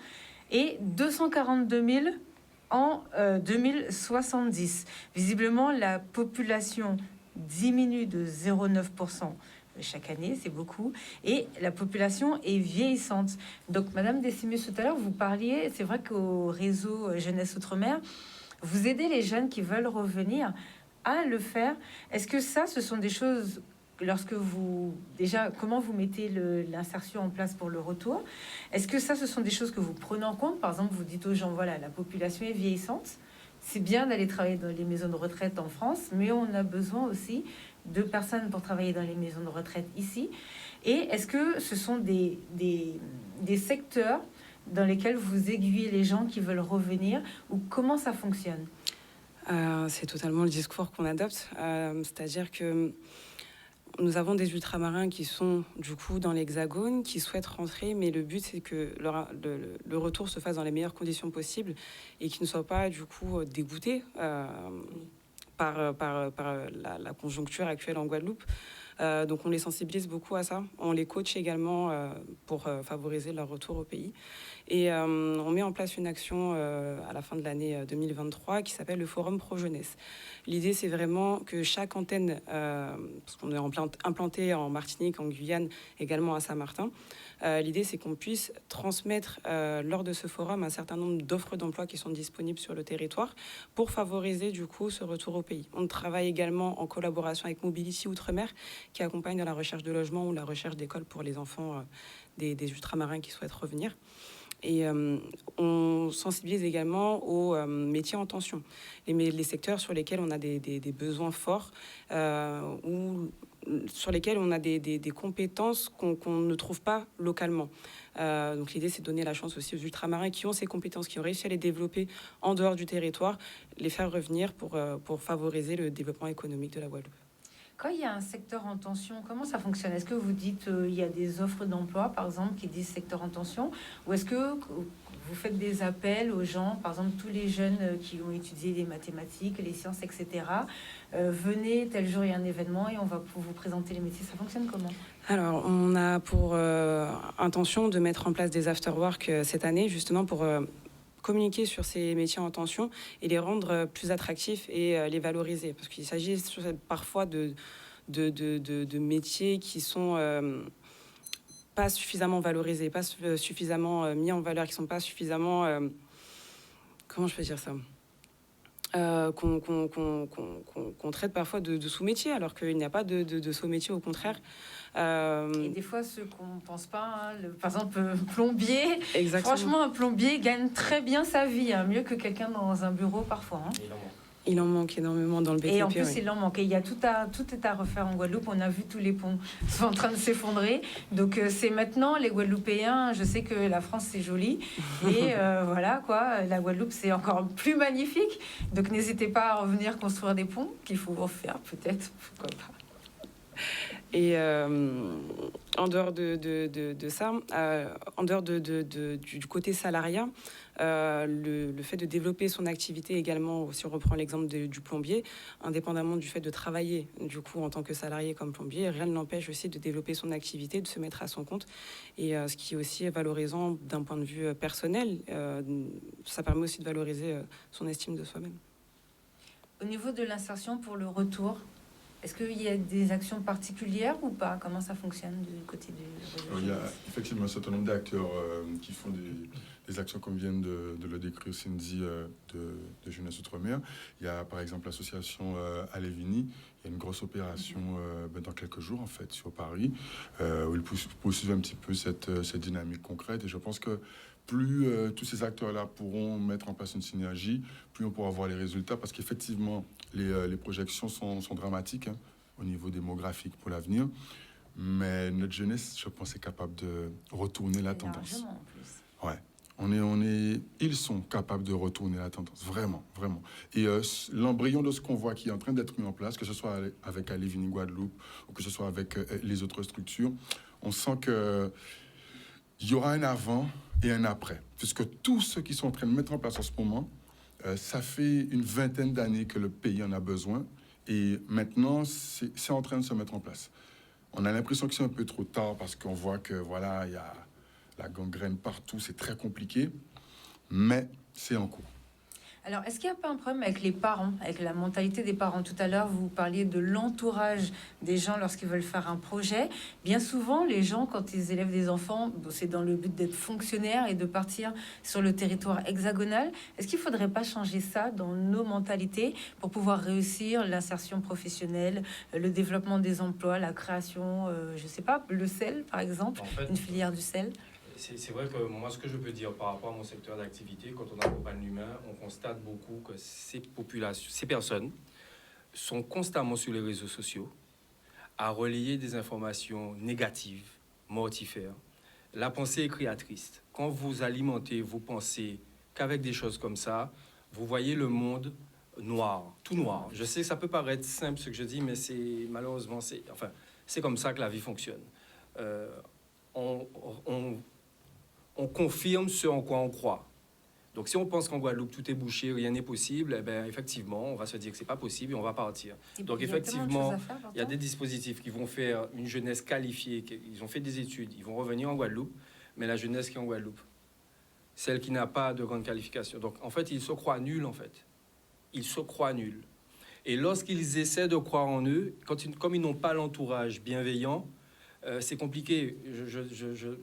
et 242 000 en 2070. Visiblement, la population diminue de 0,9% chaque année, c'est beaucoup, et la population est vieillissante. Donc, Madame Décimus, tout à l'heure, vous parliez, c'est vrai qu'au réseau Jeunesse Outre-mer, vous aidez les jeunes qui veulent revenir à le faire. Est-ce que ça, ce sont des choses... comment vous mettez l'insertion en place pour le retour? Est-ce que ça, ce sont des choses que vous prenez en compte? Par exemple, vous dites aux gens, voilà, la population est vieillissante. C'est bien d'aller travailler dans les maisons de retraite en France, mais on a besoin aussi de personnes pour travailler dans les maisons de retraite ici. Et est-ce que ce sont des secteurs dans lesquels vous aiguillez les gens qui veulent revenir, ou comment ça fonctionne? C'est totalement le discours qu'on adopte. C'est-à-dire que nous avons des ultramarins qui sont du coup dans l'Hexagone, qui souhaitent rentrer, mais le but c'est que le retour se fasse dans les meilleures conditions possibles et qu'ils ne soient pas du coup dégoûtés par la conjoncture actuelle en Guadeloupe. Donc on les sensibilise beaucoup à ça. On les coach également pour favoriser leur retour au pays. Et on met en place une action à la fin de l'année 2023 qui s'appelle le Forum Pro Jeunesse. L'idée, c'est vraiment que chaque antenne, parce qu'on est implanté en Martinique, en Guyane, également à Saint-Martin, l'idée, c'est qu'on puisse transmettre lors de ce forum un certain nombre d'offres d'emploi qui sont disponibles sur le territoire pour favoriser du coup ce retour au pays. On travaille également en collaboration avec Mobility Outre-mer qui accompagne dans la recherche de logement ou la recherche d'école pour les enfants des ultramarins qui souhaitent revenir. Et on sensibilise également aux métiers en tension, les secteurs sur lesquels on a des besoins forts ou sur lesquels on a des compétences qu'on ne trouve pas localement. Donc l'idée, c'est de donner la chance aussi aux ultramarins qui ont ces compétences, qui ont réussi à les développer en dehors du territoire, les faire revenir pour favoriser le développement économique de la Guadeloupe. Quand il y a un secteur en tension, comment ça fonctionne? Est-ce que vous dites il y a des offres d'emploi, par exemple, qui disent secteur en tension, ou est-ce que vous faites des appels aux gens, par exemple, tous les jeunes qui ont étudié les mathématiques, les sciences, etc. Venez, tel jour il y a un événement et on va vous présenter les métiers. Ça fonctionne comment? Alors, on a pour intention de mettre en place des after-work cette année, justement pour communiquer sur ces métiers en tension et les rendre plus attractifs et les valoriser. Parce qu'il s'agit parfois de métiers qui sont pas suffisamment valorisés, pas suffisamment mis en valeur, qui sont pas suffisamment... comment je peux dire ça qu'on traite parfois de sous-métiers, alors qu'il n'y a pas de sous-métiers, au contraire. Et des fois, ceux qu'on ne pense pas, hein, par exemple, plombier. Exactement. Franchement, un plombier gagne très bien sa vie, hein, mieux que quelqu'un dans un bureau parfois. Hein. Il en manque énormément dans le BTP. Et en plus, oui. il en manque. Et il y a tout est à refaire en Guadeloupe. On a vu tous les ponts sont en train de s'effondrer. Donc, c'est maintenant les Guadeloupéens. Je sais que la France, c'est joli. Et voilà, quoi. La Guadeloupe, c'est encore plus magnifique. Donc, n'hésitez pas à revenir construire des ponts qu'il faut refaire, peut-être. Pourquoi pas. Et en dehors de ça, en dehors du côté salariat, le fait de développer son activité également, si on reprend l'exemple du plombier, indépendamment du fait de travailler du coup en tant que salarié comme plombier, rien ne l'empêche aussi de développer son activité, de se mettre à son compte. Et ce qui est aussi valorisant d'un point de vue personnel, ça permet aussi de valoriser son estime de soi-même. Au niveau de l'insertion pour le retour, est-ce qu'il y a des actions particulières ou pas? Comment ça fonctionne du côté du réseau? Il y a effectivement un certain nombre d'acteurs qui font des actions comme vient de le décrire Cindy de Jeunesse Outre-mer. Il y a par exemple l'association Alévini. Il y a une grosse opération dans quelques jours en fait sur Paris où ils poursuivent un petit peu cette dynamique concrète. Et je pense que plus tous ces acteurs-là pourront mettre en place une synergie, plus on pourra voir les résultats, parce qu'effectivement, les projections sont dramatiques hein, au niveau démographique pour l'avenir. Mais notre jeunesse, je pense, est capable de retourner la tendance. En plus. Ouais. Ils sont capables de retourner la tendance, vraiment, vraiment. Et l'embryon de ce qu'on voit qui est en train d'être mis en place, que ce soit avec Alévini Guadeloupe ou que ce soit avec les autres structures, on sent que il y aura un avant et un après. Puisque tous ceux qui sont en train de mettre en place en ce moment, ça fait une vingtaine d'années que le pays en a besoin. Et maintenant, c'est en train de se mettre en place. On a l'impression que c'est un peu trop tard parce qu'on voit que voilà, il y a la gangrène partout, c'est très compliqué. Mais c'est en cours. Alors, est-ce qu'il n'y a pas un problème avec les parents, avec la mentalité des parents? Tout à l'heure, vous parliez de l'entourage des gens lorsqu'ils veulent faire un projet. Bien souvent, les gens, quand ils élèvent des enfants, c'est dans le but d'être fonctionnaire et de partir sur le territoire hexagonal. Est-ce qu'il ne faudrait pas changer ça dans nos mentalités pour pouvoir réussir l'insertion professionnelle, le développement des emplois, la création, je ne sais pas, le sel, par exemple, En fait, une filière du sel? C'est vrai que moi, ce que je peux dire par rapport à mon secteur d'activité, quand on accompagne l'humain, on constate beaucoup que ces personnes sont constamment sur les réseaux sociaux à relayer des informations négatives, mortifères. La pensée est créatrice. Quand vous alimentez vos pensées qu'avec des choses comme ça, vous voyez le monde noir, tout noir. Je sais que ça peut paraître simple ce que je dis, mais malheureusement, c'est comme ça que la vie fonctionne. On confirme ce en quoi on croit. Donc si on pense qu'en Guadeloupe tout est bouché, rien n'est possible, eh ben, effectivement, on va se dire que c'est pas possible et on va partir. Donc Il y a tellement de effectivement, choses à faire, il y a pourtant. des dispositifs qui vont faire une jeunesse qualifiée, ils ont fait des études, ils vont revenir en Guadeloupe, mais la jeunesse qui est en Guadeloupe, celle qui n'a pas de grande qualification. Donc en fait, ils se croient nuls en fait. Ils se croient nuls. Et lorsqu'ils essaient de croire en eux, comme ils n'ont pas l'entourage bienveillant, c'est compliqué.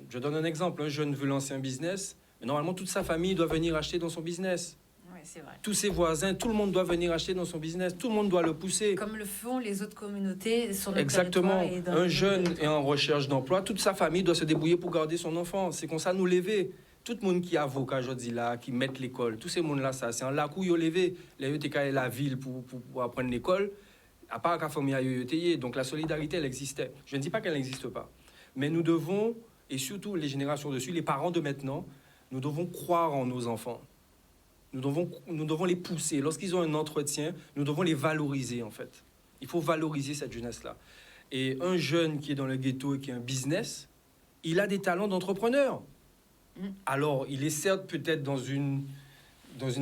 Je donne un exemple. Un jeune veut lancer un business, mais normalement, toute sa famille doit venir acheter dans son business. Ouais, c'est vrai. Tous ses voisins, tout le monde doit venir acheter dans son business. Tout le monde doit le pousser. Comme le font les autres communautés sur le Exactement. territoire. Et dans Un le jeune territoire. est en recherche d'emploi, toute sa famille doit se débrouiller pour garder son enfant. C'est comme ça nous lever. Tout le monde qui est avocat, je dis là, qui met l'école, tous ces mondes-là, ça, c'est en là où ils ont levé. Les ETK et la ville pour apprendre l'école, à part qu'à famille à ETI. Donc la solidarité, elle existait. Je ne dis pas qu'elle n'existe pas. Mais nous devons, et surtout les générations dessus, les parents de maintenant, nous devons croire en nos enfants. Nous devons les pousser. Lorsqu'ils ont un entretien, nous devons les valoriser, en fait. Il faut valoriser cette jeunesse-là. Et un jeune qui est dans le ghetto et qui a un business, il a des talents d'entrepreneur. Alors, il est certes peut-être dans une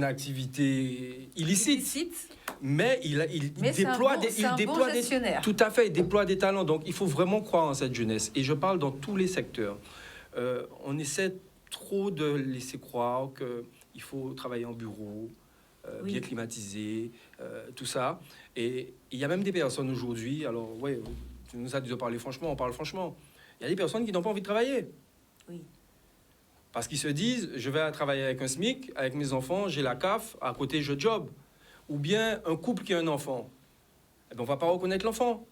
activité illicite, mais il Mais c'est déploie un bon gestionnaire. tout à fait, il déploie des talents. Donc, il faut vraiment croire en cette jeunesse. Et je parle dans tous les secteurs. On essaie trop de laisser croire qu'il faut travailler en bureau, Oui. bien climatisé, tout ça. Et il y a même des personnes aujourd'hui, alors, ouais, tu nous as dit de parler franchement, on parle franchement. Il y a des personnes qui n'ont pas envie de travailler. Oui. Parce qu'ils se disent, je vais travailler avec un SMIC, avec mes enfants, j'ai la CAF, à côté je job. Ou bien un couple qui a un enfant. Eh bien, on ne va pas reconnaître l'enfant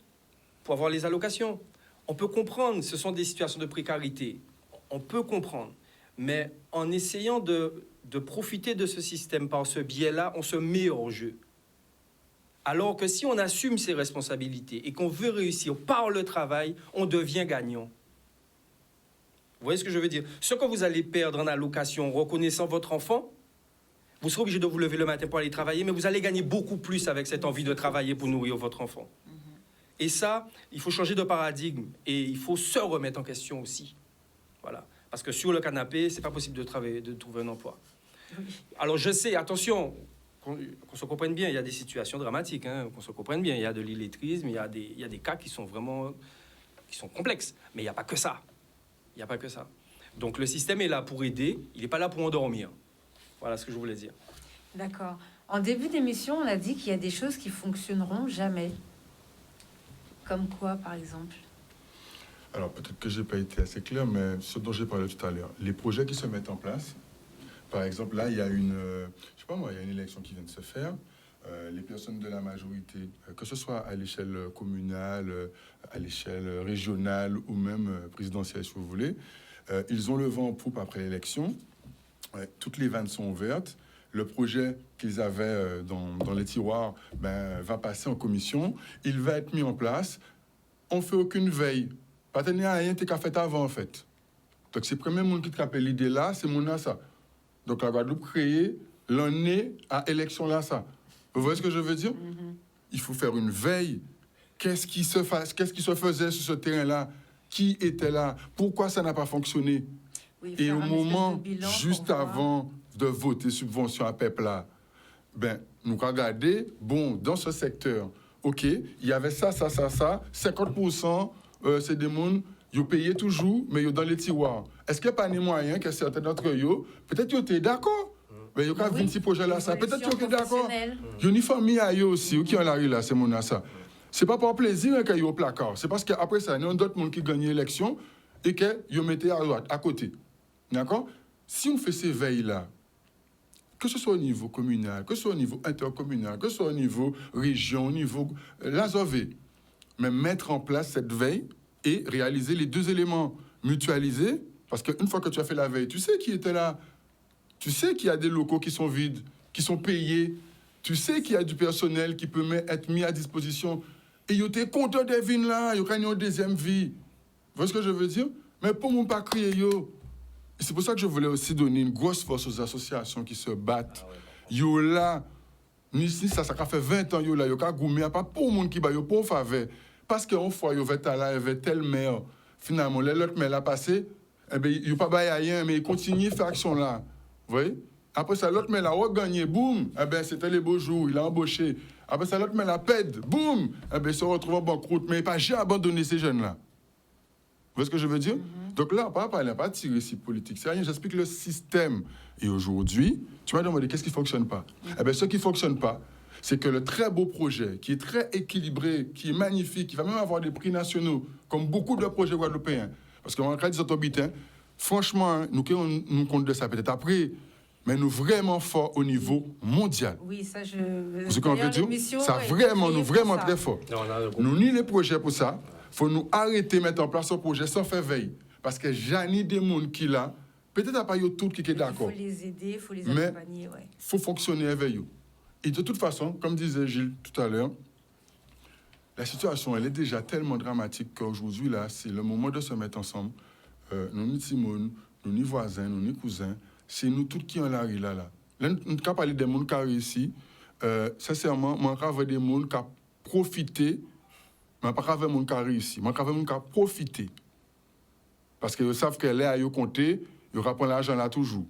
pour avoir les allocations. On peut comprendre, ce sont des situations de précarité. On peut comprendre. Mais en essayant de profiter de ce système par ce biais-là, on se met hors jeu. Alors que si on assume ses responsabilités et qu'on veut réussir par le travail, on devient gagnant. Vous voyez ce que je veux dire? Ce que vous allez perdre en allocation, reconnaissant votre enfant, vous serez obligé de vous lever le matin pour aller travailler, mais vous allez gagner beaucoup plus avec cette envie de travailler pour nourrir votre enfant. Et ça, il faut changer de paradigme et il faut se remettre en question aussi. Voilà. Parce que sur le canapé, c'est pas possible de trouver un emploi. Alors je sais, attention, qu'on se comprenne bien, il y a des situations dramatiques, hein, qu'on se comprenne bien. Il y a de l'illettrisme, il y a des cas qui sont vraiment complexes. Mais il n'y a pas que ça. Il n'y a pas que ça. Donc le système est là pour aider, il n'est pas là pour endormir. Voilà ce que je voulais dire. D'accord. En début d'émission, on a dit qu'il y a des choses qui fonctionneront jamais. Comme quoi, par exemple? Alors, peut-être que je n'ai pas été assez clair, mais ce dont j'ai parlé tout à l'heure, les projets qui se mettent en place, par exemple, là, il y a il y a une élection qui vient de se faire. Les personnes de la majorité, que ce soit à l'échelle communale, à l'échelle régionale ou même présidentielle, si vous voulez, ils ont le vent en poupe après l'élection. Toutes les vannes sont ouvertes. Le projet qu'ils avaient dans les tiroirs va passer en commission. Il va être mis en place. On ne fait aucune veille. Pas tenir à rien, t'es qu'à fait avant, en fait. Donc, c'est le premier monde qui te rappelle l'idée là, c'est mon ça. Donc, la Guadeloupe créée l'année à élection là, ça. Vous voyez ce que je veux dire? Il faut faire une veille. Qu'est-ce qui se faisait sur ce terrain-là? Qui était là? Pourquoi ça n'a pas fonctionné? Oui, Et faire au un espèce moment, de bilan juste pour voir. avant de voter subvention à PEP là, nous regardons, bon, dans ce secteur, OK, il y avait ça, 50%, c'est des gens, ils payaient toujours, mais ils dans les tiroirs. Est-ce qu'il n'y a pas de moyen que certains d'entre eux, peut-être qu'ils étaient d'accord, mais il y a 26 projets là, ça, peut-être qu'ils étaient d'accord. Il y a une famille à eux aussi, qui ont la rue là, c'est mon ça. C'est pas pour plaisir qu'ils sont au placard, c'est parce qu'après ça, il y a d'autres gens qui gagnent l'élection et qu'ils mettaient à droite, à côté. D'accord? Si on fait ces veilles-là, que ce soit au niveau communal, que ce soit au niveau intercommunal, que ce soit au niveau région, au niveau l'ASOV, mais mettre en place cette veille et réaliser les deux éléments, mutualiser, parce qu'une fois que tu as fait la veille, tu sais qui était là, tu sais qu'il y a des locaux qui sont vides, qui sont payés, tu sais qu'il y a du personnel qui peut être mis à disposition, et ils étaient contents des vignes là, ils ont gagné une deuxième vie. Vous voyez ce que je veux dire? Mais pour ne pas crier, yo. Et c'est pour ça que je voulais aussi donner une grosse force aux associations qui se battent. Yo là, ici, ça fait 20 ans, yo là, yo ka goumé, pas pour le monde qui va, yo pour faveur. Parce qu'une fois, yo va là, yo va tel maire. Finalement, l'autre maire l'a passé, eh bien, yo pas bail rien, mais il continue à faire action là. Vous voyez? Après ça, l'autre met la regagné, boum, eh ben, c'était les beaux jours, il a embauché. Après ça, l'autre met la pède, boum, eh ben, il se retrouve en banqueroute. Mais il n'a pas jamais abandonné ces jeunes-là. Vous voyez ce que je veux dire? Donc là, papa, il n'a pas tiré si politique. C'est rien, j'explique le système. Et aujourd'hui, tu m'as demandé qu'est-ce qui ne fonctionne pas? Eh bien, ce qui ne fonctionne pas, c'est que le très beau projet, qui est très équilibré, qui est magnifique, qui va même avoir des prix nationaux, comme beaucoup de projets guadeloupéens. Parce qu'on a des autobitins, franchement, nous compte de ça peut-être après, mais nous vraiment forts au niveau mondial. Oui, ça, Ce qu'on veut dire, ça vraiment, nous vraiment très fort. Nous ni les projets pour ça. Il faut nous arrêter de mettre en place un projet sans faire veille. Parce que j'en ai des gens qui là, peut-être pas tout qui est d'accord. Il faut les aider, il faut les accompagner. Mais il faut fonctionner avec eux. Et de toute façon, comme disait Gilles tout à l'heure, la situation, elle est déjà tellement dramatique qu'aujourd'hui, là, c'est le moment de se mettre ensemble. Nous, ni Timon, nous, ni voisins, nous, ni cousins, c'est nous tous qui en la là. Là, nous avons parlé des gens qui ont réussi. Sincèrement, moi, je veux des gens qui ont profité. Mais pas avec mon cas réussi, mais avec mon cas profiter. Parce qu'ils savent qu'elle est à y compter, ils reprend l'argent là toujours.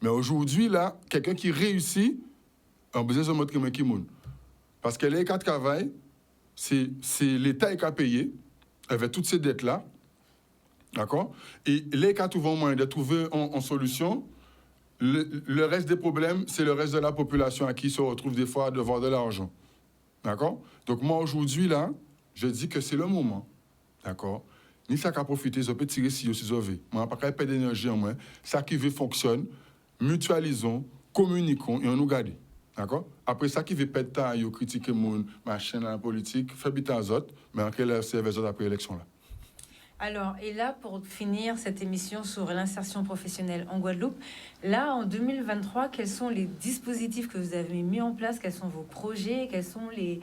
Mais aujourd'hui, là, quelqu'un qui réussit, on a besoin de montrer qui est. Parce que les 4 travail, c'est l'État qui a payé, avec toutes ces dettes-là. D'accord? Et les cas trouvent un moyen de trouver une solution. Le reste des problèmes, c'est le reste de la population à qui se retrouve des fois à devoir de l'argent. D'accord? Donc moi, aujourd'hui, là, je dis que c'est le moment, d'accord? Ni ça qu'à profiter, je peux tirer si je suis sauvé. Moi, pas qu'à perdre d'énergie en moi. Ça qui veut fonctionne, mutualisons, communiquons et on nous garde, d'accord? Après ça qui veut perdre temps, yo critiquer mon machin dans la politique, fait biter aux autres, mais en quelle service après l'élection là. Alors, et là, pour finir cette émission sur l'insertion professionnelle en Guadeloupe, là, en 2023, quels sont les dispositifs que vous avez mis en place? Quels sont vos projets? Quelles sont les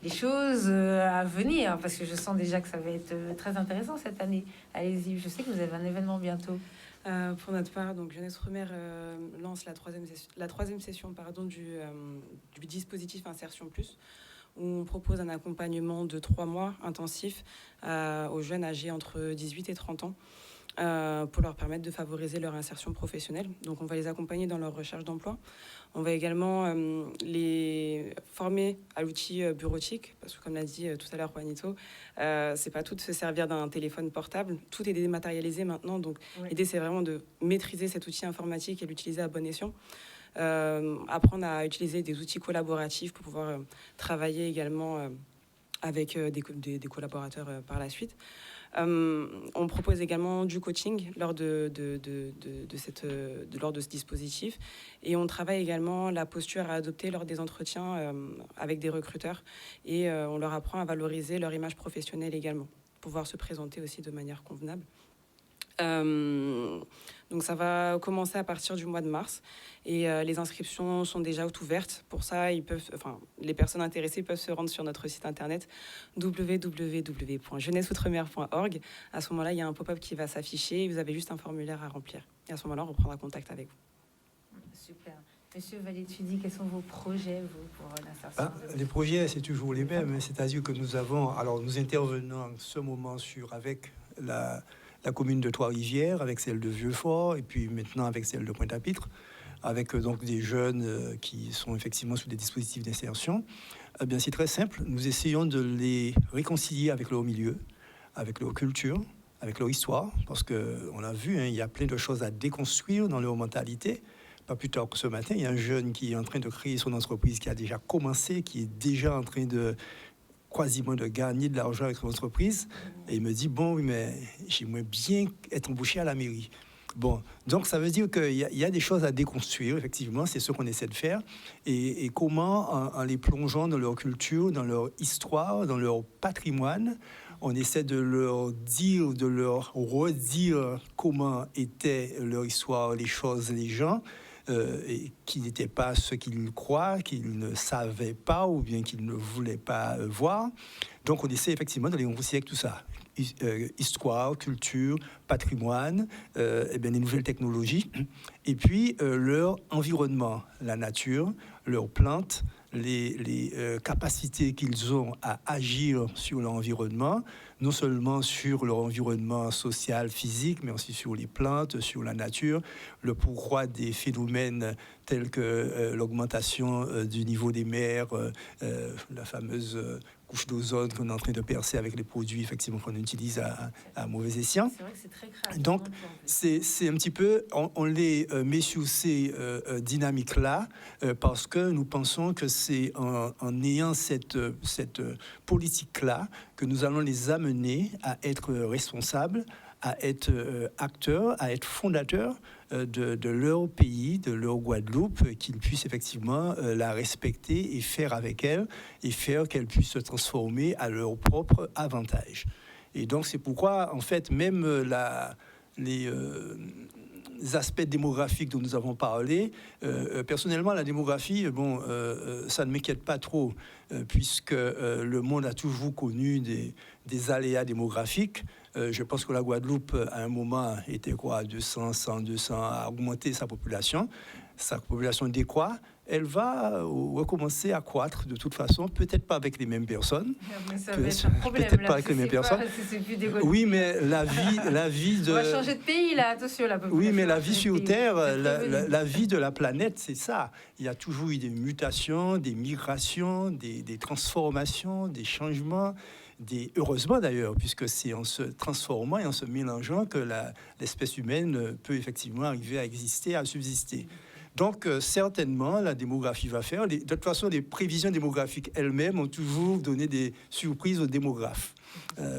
choses à venir? Parce que je sens déjà que ça va être très intéressant cette année. Allez-y, je sais que vous avez un événement bientôt. Pour notre part, donc Jeunesse Outre-mer lance la troisième session du dispositif Insertion Plus, où on propose un accompagnement de 3 mois intensif aux jeunes âgés entre 18 et 30 ans pour leur permettre de favoriser leur insertion professionnelle. Donc on va les accompagner dans leur recherche d'emploi. On va également les former à l'outil bureautique, parce que comme l'a dit tout à l'heure Juanito, c'est pas tout de se servir d'un téléphone portable, tout est dématérialisé maintenant, donc l'idée c'est vraiment de maîtriser cet outil informatique et l'utiliser à bon escient. Apprendre à utiliser des outils collaboratifs pour pouvoir travailler également avec des collaborateurs par la suite. On propose également du coaching lors de ce dispositif, et on travaille également la posture à adopter lors des entretiens avec des recruteurs, et on leur apprend à valoriser leur image professionnelle également, pouvoir se présenter aussi de manière convenable. Donc ça va commencer à partir du mois de mars, et les inscriptions sont déjà ouvertes. Pour ça, les personnes intéressées peuvent se rendre sur notre site internet www.jeunesseoutremer.org. À ce moment-là, il y a un pop-up qui va s'afficher et vous avez juste un formulaire à remplir. Et à ce moment-là, on reprendra contact avec vous. Super. Monsieur Valétudi, quels sont vos projets, vous, pour l'insertion? Les projets, c'est toujours les mêmes. C'est-à-dire que nous intervenons en ce moment avec la commune de Trois-Rivières, avec celle de Vieux-Fort, et puis maintenant avec celle de Pointe-à-Pitre, avec donc des jeunes qui sont effectivement sous des dispositifs d'insertion. Eh bien, c'est très simple. Nous essayons de les réconcilier avec leur milieu, avec leur culture, avec leur histoire, parce qu'on a vu, il y a plein de choses à déconstruire dans leur mentalité. Pas plus tard que ce matin, il y a un jeune qui est en train de créer son entreprise, qui a déjà commencé, qui est déjà en train de quasiment de gagner de l'argent avec son entreprise, et il me dit, bon, oui, mais j'aimerais bien être embauché à la mairie. Bon, donc ça veut dire qu'il y a des choses à déconstruire, effectivement, c'est ce qu'on essaie de faire, et comment, en les plongeant dans leur culture, dans leur histoire, dans leur patrimoine, on essaie de leur dire, de leur redire comment était leur histoire, les choses, les gens, et qui n'étaient pas ce qu'ils croient, qu'ils ne savaient pas ou bien qu'ils ne voulaient pas voir. Donc on essaie effectivement de les réconcilier avec tout ça. histoire, culture, patrimoine, et bien, les nouvelles technologies, et puis leur environnement, la nature, leurs plantes, les capacités qu'ils ont à agir sur l'environnement, non seulement sur leur environnement social, physique, mais aussi sur les plantes, sur la nature, le pourquoi des phénomènes tels que l'augmentation du niveau des mers, la fameuse couche d'ozone qu'on est en train de percer avec les produits effectivement qu'on utilise à mauvais escient. C'est vrai que c'est très créatif. Donc, c'est un petit peu, on les met sur ces dynamiques-là parce que nous pensons que c'est en ayant cette politique-là que nous allons les amener à être responsables, à être acteurs, à être fondateurs de leur pays, de leur Guadeloupe, qu'ils puissent effectivement la respecter et faire avec elle, et faire qu'elle puisse se transformer à leur propre avantage. Et donc c'est pourquoi, en fait, même les aspects démographiques dont nous avons parlé, personnellement, la démographie, ça ne m'inquiète pas trop, puisque le monde a toujours connu des aléas démographiques. Je pense que la Guadeloupe, à un moment, était quoi, 200, 100, 200, a augmenté sa population. Sa population décroît. Elle va recommencer à croître de toute façon, peut-être pas avec les mêmes personnes. Mais ça va être un problème, peut-être là, pas avec les mêmes personnes. Oui, mais la vie de... On va changer de pays, là, attention, la population. Oui, mais la vie sur Terre, la la vie de la planète, c'est ça. Il y a toujours eu des mutations, des migrations, des transformations, des changements. Heureusement d'ailleurs, puisque c'est en se transformant et en se mélangeant que l'espèce humaine peut effectivement arriver à exister, à subsister. Donc, certainement, la démographie va faire. De toute façon, les prévisions démographiques elles-mêmes ont toujours donné des surprises aux démographes.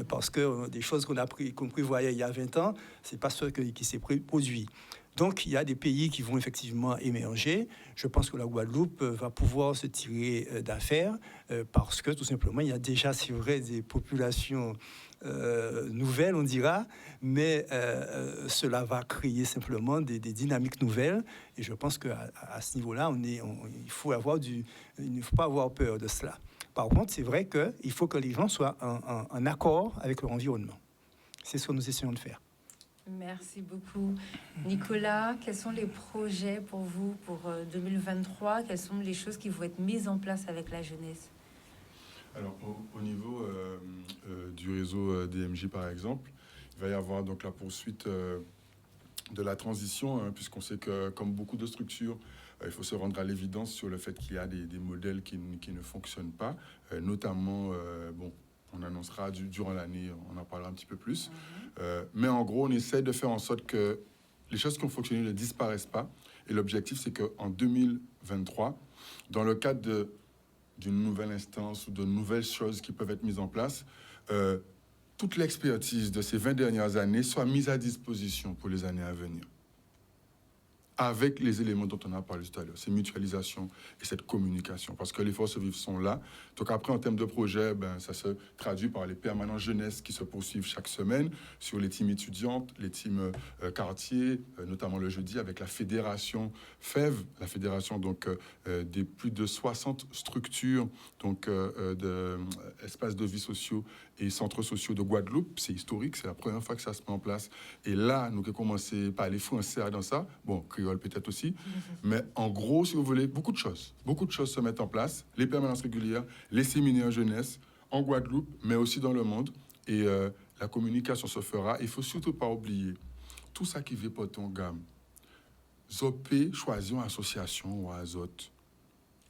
Parce que des choses qu'on prévoyait il y a 20 ans, c'est pas ce qui s'est produit. Donc, il y a des pays qui vont effectivement émerger. Je pense que la Guadeloupe va pouvoir se tirer d'affaire parce que, tout simplement, il y a déjà, c'est vrai, des populations nouvelles, on dira, mais cela va créer simplement des dynamiques nouvelles. Et je pense qu'à ce niveau-là, il ne faut pas avoir peur de cela. Par contre, c'est vrai qu'il faut que les gens soient en accord avec leur environnement. C'est ce que nous essayons de faire. Merci beaucoup. Nicolas, quels sont les projets pour vous pour 2023? Quelles sont les choses qui vont être mises en place avec la jeunesse? Alors, au niveau du réseau DMJ, par exemple, il va y avoir donc la poursuite de la transition, hein, puisqu'on sait que, comme beaucoup de structures, il faut se rendre à l'évidence sur le fait qu'il y a des modèles qui ne fonctionnent pas, notamment, on annoncera durant l'année, on en parlera un petit peu plus. Mais en gros, on essaie de faire en sorte que les choses qui ont fonctionné ne disparaissent pas. Et l'objectif, c'est qu'en 2023, dans le cadre d'une nouvelle instance ou de nouvelles choses qui peuvent être mises en place, toute l'expertise de ces 20 dernières années soit mise à disposition pour les années à venir. Avec les éléments dont on a parlé tout à l'heure, ces mutualisations et cette communication, parce que les forces vives sont là. Donc après, en termes de projet, ça se traduit par les permanences jeunesse qui se poursuivent chaque semaine sur les teams étudiantes, les teams quartiers, notamment le jeudi avec la fédération FEV, la fédération donc des plus de 60 structures donc d'espaces de vie sociaux et centres sociaux de Guadeloupe. C'est historique, c'est la première fois que ça se met en place. Et là, nous avons commencé par les Français dans ça. Bon, créole peut-être aussi. Mais en gros, si vous voulez, beaucoup de choses se mettent en place. Les permanences régulières, les séminaires jeunesse en Guadeloupe, mais aussi dans le monde. Et la communication se fera. Il ne faut surtout pas oublier tout ça qui veut porter en gamme. Zopé, choisir une association ou azote.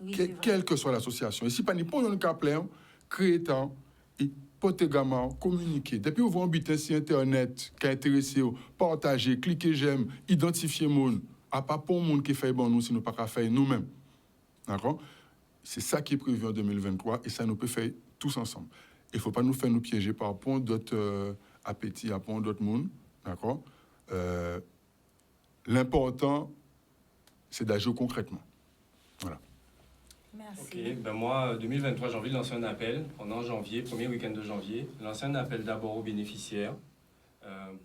Oui, quelle que soit l'association. Et si pas n'importe quel cas plein, créer temps et porter gamin, communiquer. Depuis vous voyez un butin sur Internet qui est intéressé, partager, cliquer j'aime, identifier monde. À pas pour monde qui fait bon nous, si nous pas qu'à faire nous-mêmes. D'accord? C'est ça qui est prévu en 2023 et ça nous peut faire tous ensemble. Il ne faut pas nous faire nous piéger par rapport à d'autres appétits, à rapport à d'autres mondes. D'accord? L'important, c'est d'agir concrètement. Voilà. Merci. Ok, moi, 2023, j'ai envie de lancer un appel pendant janvier, premier week-end de janvier. Lancer un appel d'abord aux bénéficiaires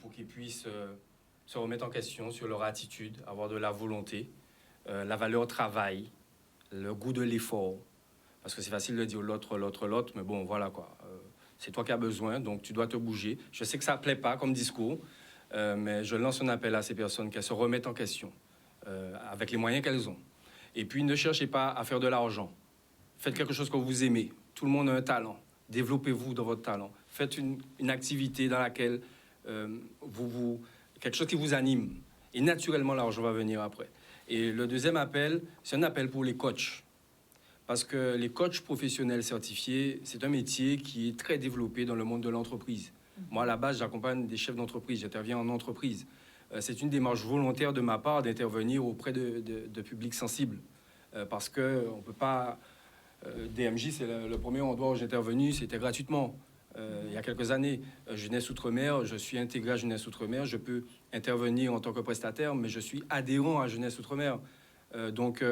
pour qu'ils puissent se remettre en question sur leur attitude, avoir de la volonté, la valeur travail, le goût de l'effort. Parce que c'est facile de dire l'autre, mais bon, voilà quoi. C'est toi qui as besoin, donc tu dois te bouger. Je sais que ça ne plaît pas comme discours, mais je lance un appel à ces personnes qu'elles se remettent en question avec les moyens qu'elles ont. Et puis, ne cherchez pas à faire de l'argent. Faites quelque chose que vous aimez. Tout le monde a un talent. Développez-vous dans votre talent. Faites une activité dans laquelle quelque chose qui vous anime. Et naturellement, l'argent va venir après. Et le deuxième appel, c'est un appel pour les coachs. Parce que les coachs professionnels certifiés, c'est un métier qui est très développé dans le monde de l'entreprise. Moi, à la base, j'accompagne des chefs d'entreprise, j'interviens en entreprise. C'est une démarche volontaire de ma part d'intervenir auprès de publics sensibles. Parce qu'on ne peut pas... DMJ, c'est le premier endroit où j'ai intervenu, c'était gratuitement. Il y a quelques années, Jeunesse Outre-mer, je suis intégré à Jeunesse Outre-mer, je peux intervenir en tant que prestataire, mais je suis adhérent à Jeunesse Outre-mer. Donc,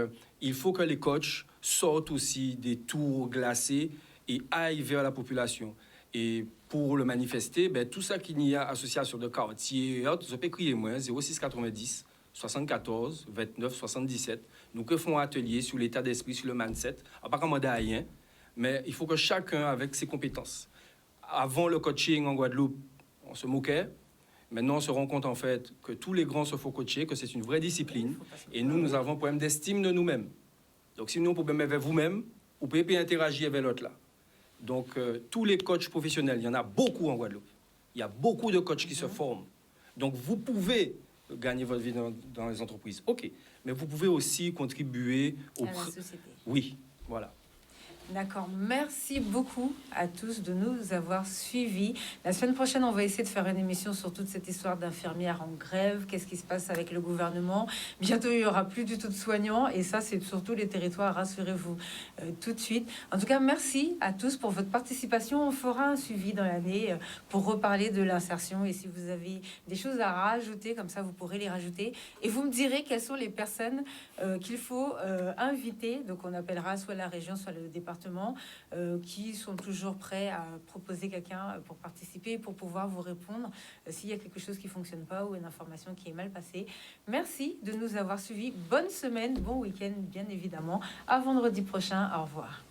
il faut que les coachs sortent aussi des tours glacés et aillent vers la population. Et pour le manifester, tout ça qu'il y a association de quartier, je peux crier moi, 0690 74 29 77. Nous que font atelier sur l'état d'esprit, sur le mindset. Pas commander à rien, mais il faut que chacun avec ses compétences. Avant le coaching en Guadeloupe, on se moquait. Maintenant, on se rend compte en fait que tous les grands se font coacher, que c'est une vraie discipline. Et nous avons un problème d'estime de nous-mêmes. Donc, si nous avons un problème avec vous-même, vous pouvez interagir avec l'autre là. Donc, tous les coachs professionnels, il y en a beaucoup en Guadeloupe. Il y a beaucoup de coachs qui se forment. Donc, vous pouvez gagner votre vie dans les entreprises. OK. Mais vous pouvez aussi contribuer à la société. Oui, voilà. D'accord. Merci beaucoup à tous de nous avoir suivis. La semaine prochaine, on va essayer de faire une émission sur toute cette histoire d'infirmières en grève. Qu'est-ce qui se passe avec le gouvernement? Bientôt, il n'y aura plus du tout de soignants. Et ça, c'est surtout les territoires. Rassurez-vous tout de suite. En tout cas, merci à tous pour votre participation. On fera un suivi dans l'année pour reparler de l'insertion. Et si vous avez des choses à rajouter, comme ça, vous pourrez les rajouter. Et vous me direz quelles sont les personnes qu'il faut inviter. Donc, on appellera soit la région, soit le département, qui sont toujours prêts à proposer quelqu'un pour participer, pour pouvoir vous répondre s'il y a quelque chose qui fonctionne pas ou une information qui est mal passée. Merci de nous avoir suivis. Bonne semaine, bon week-end, bien évidemment. À vendredi prochain. Au revoir.